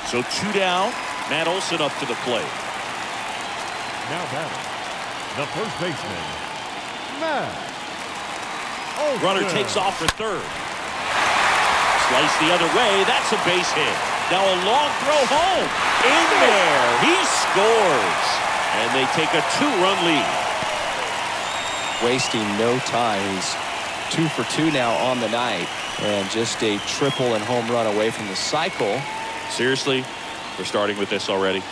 So 2 down. Matt Olson up to the plate. Now batting, the first baseman, Matt Olson. Runner takes off for third. Slice the other way. That's a base hit. Now a long throw home. In there. He scores. And they take a 2-run lead. Wasting no time. He's 2 for 2 now on the night. And just a triple and home run away from the cycle. Seriously, we're starting with this already.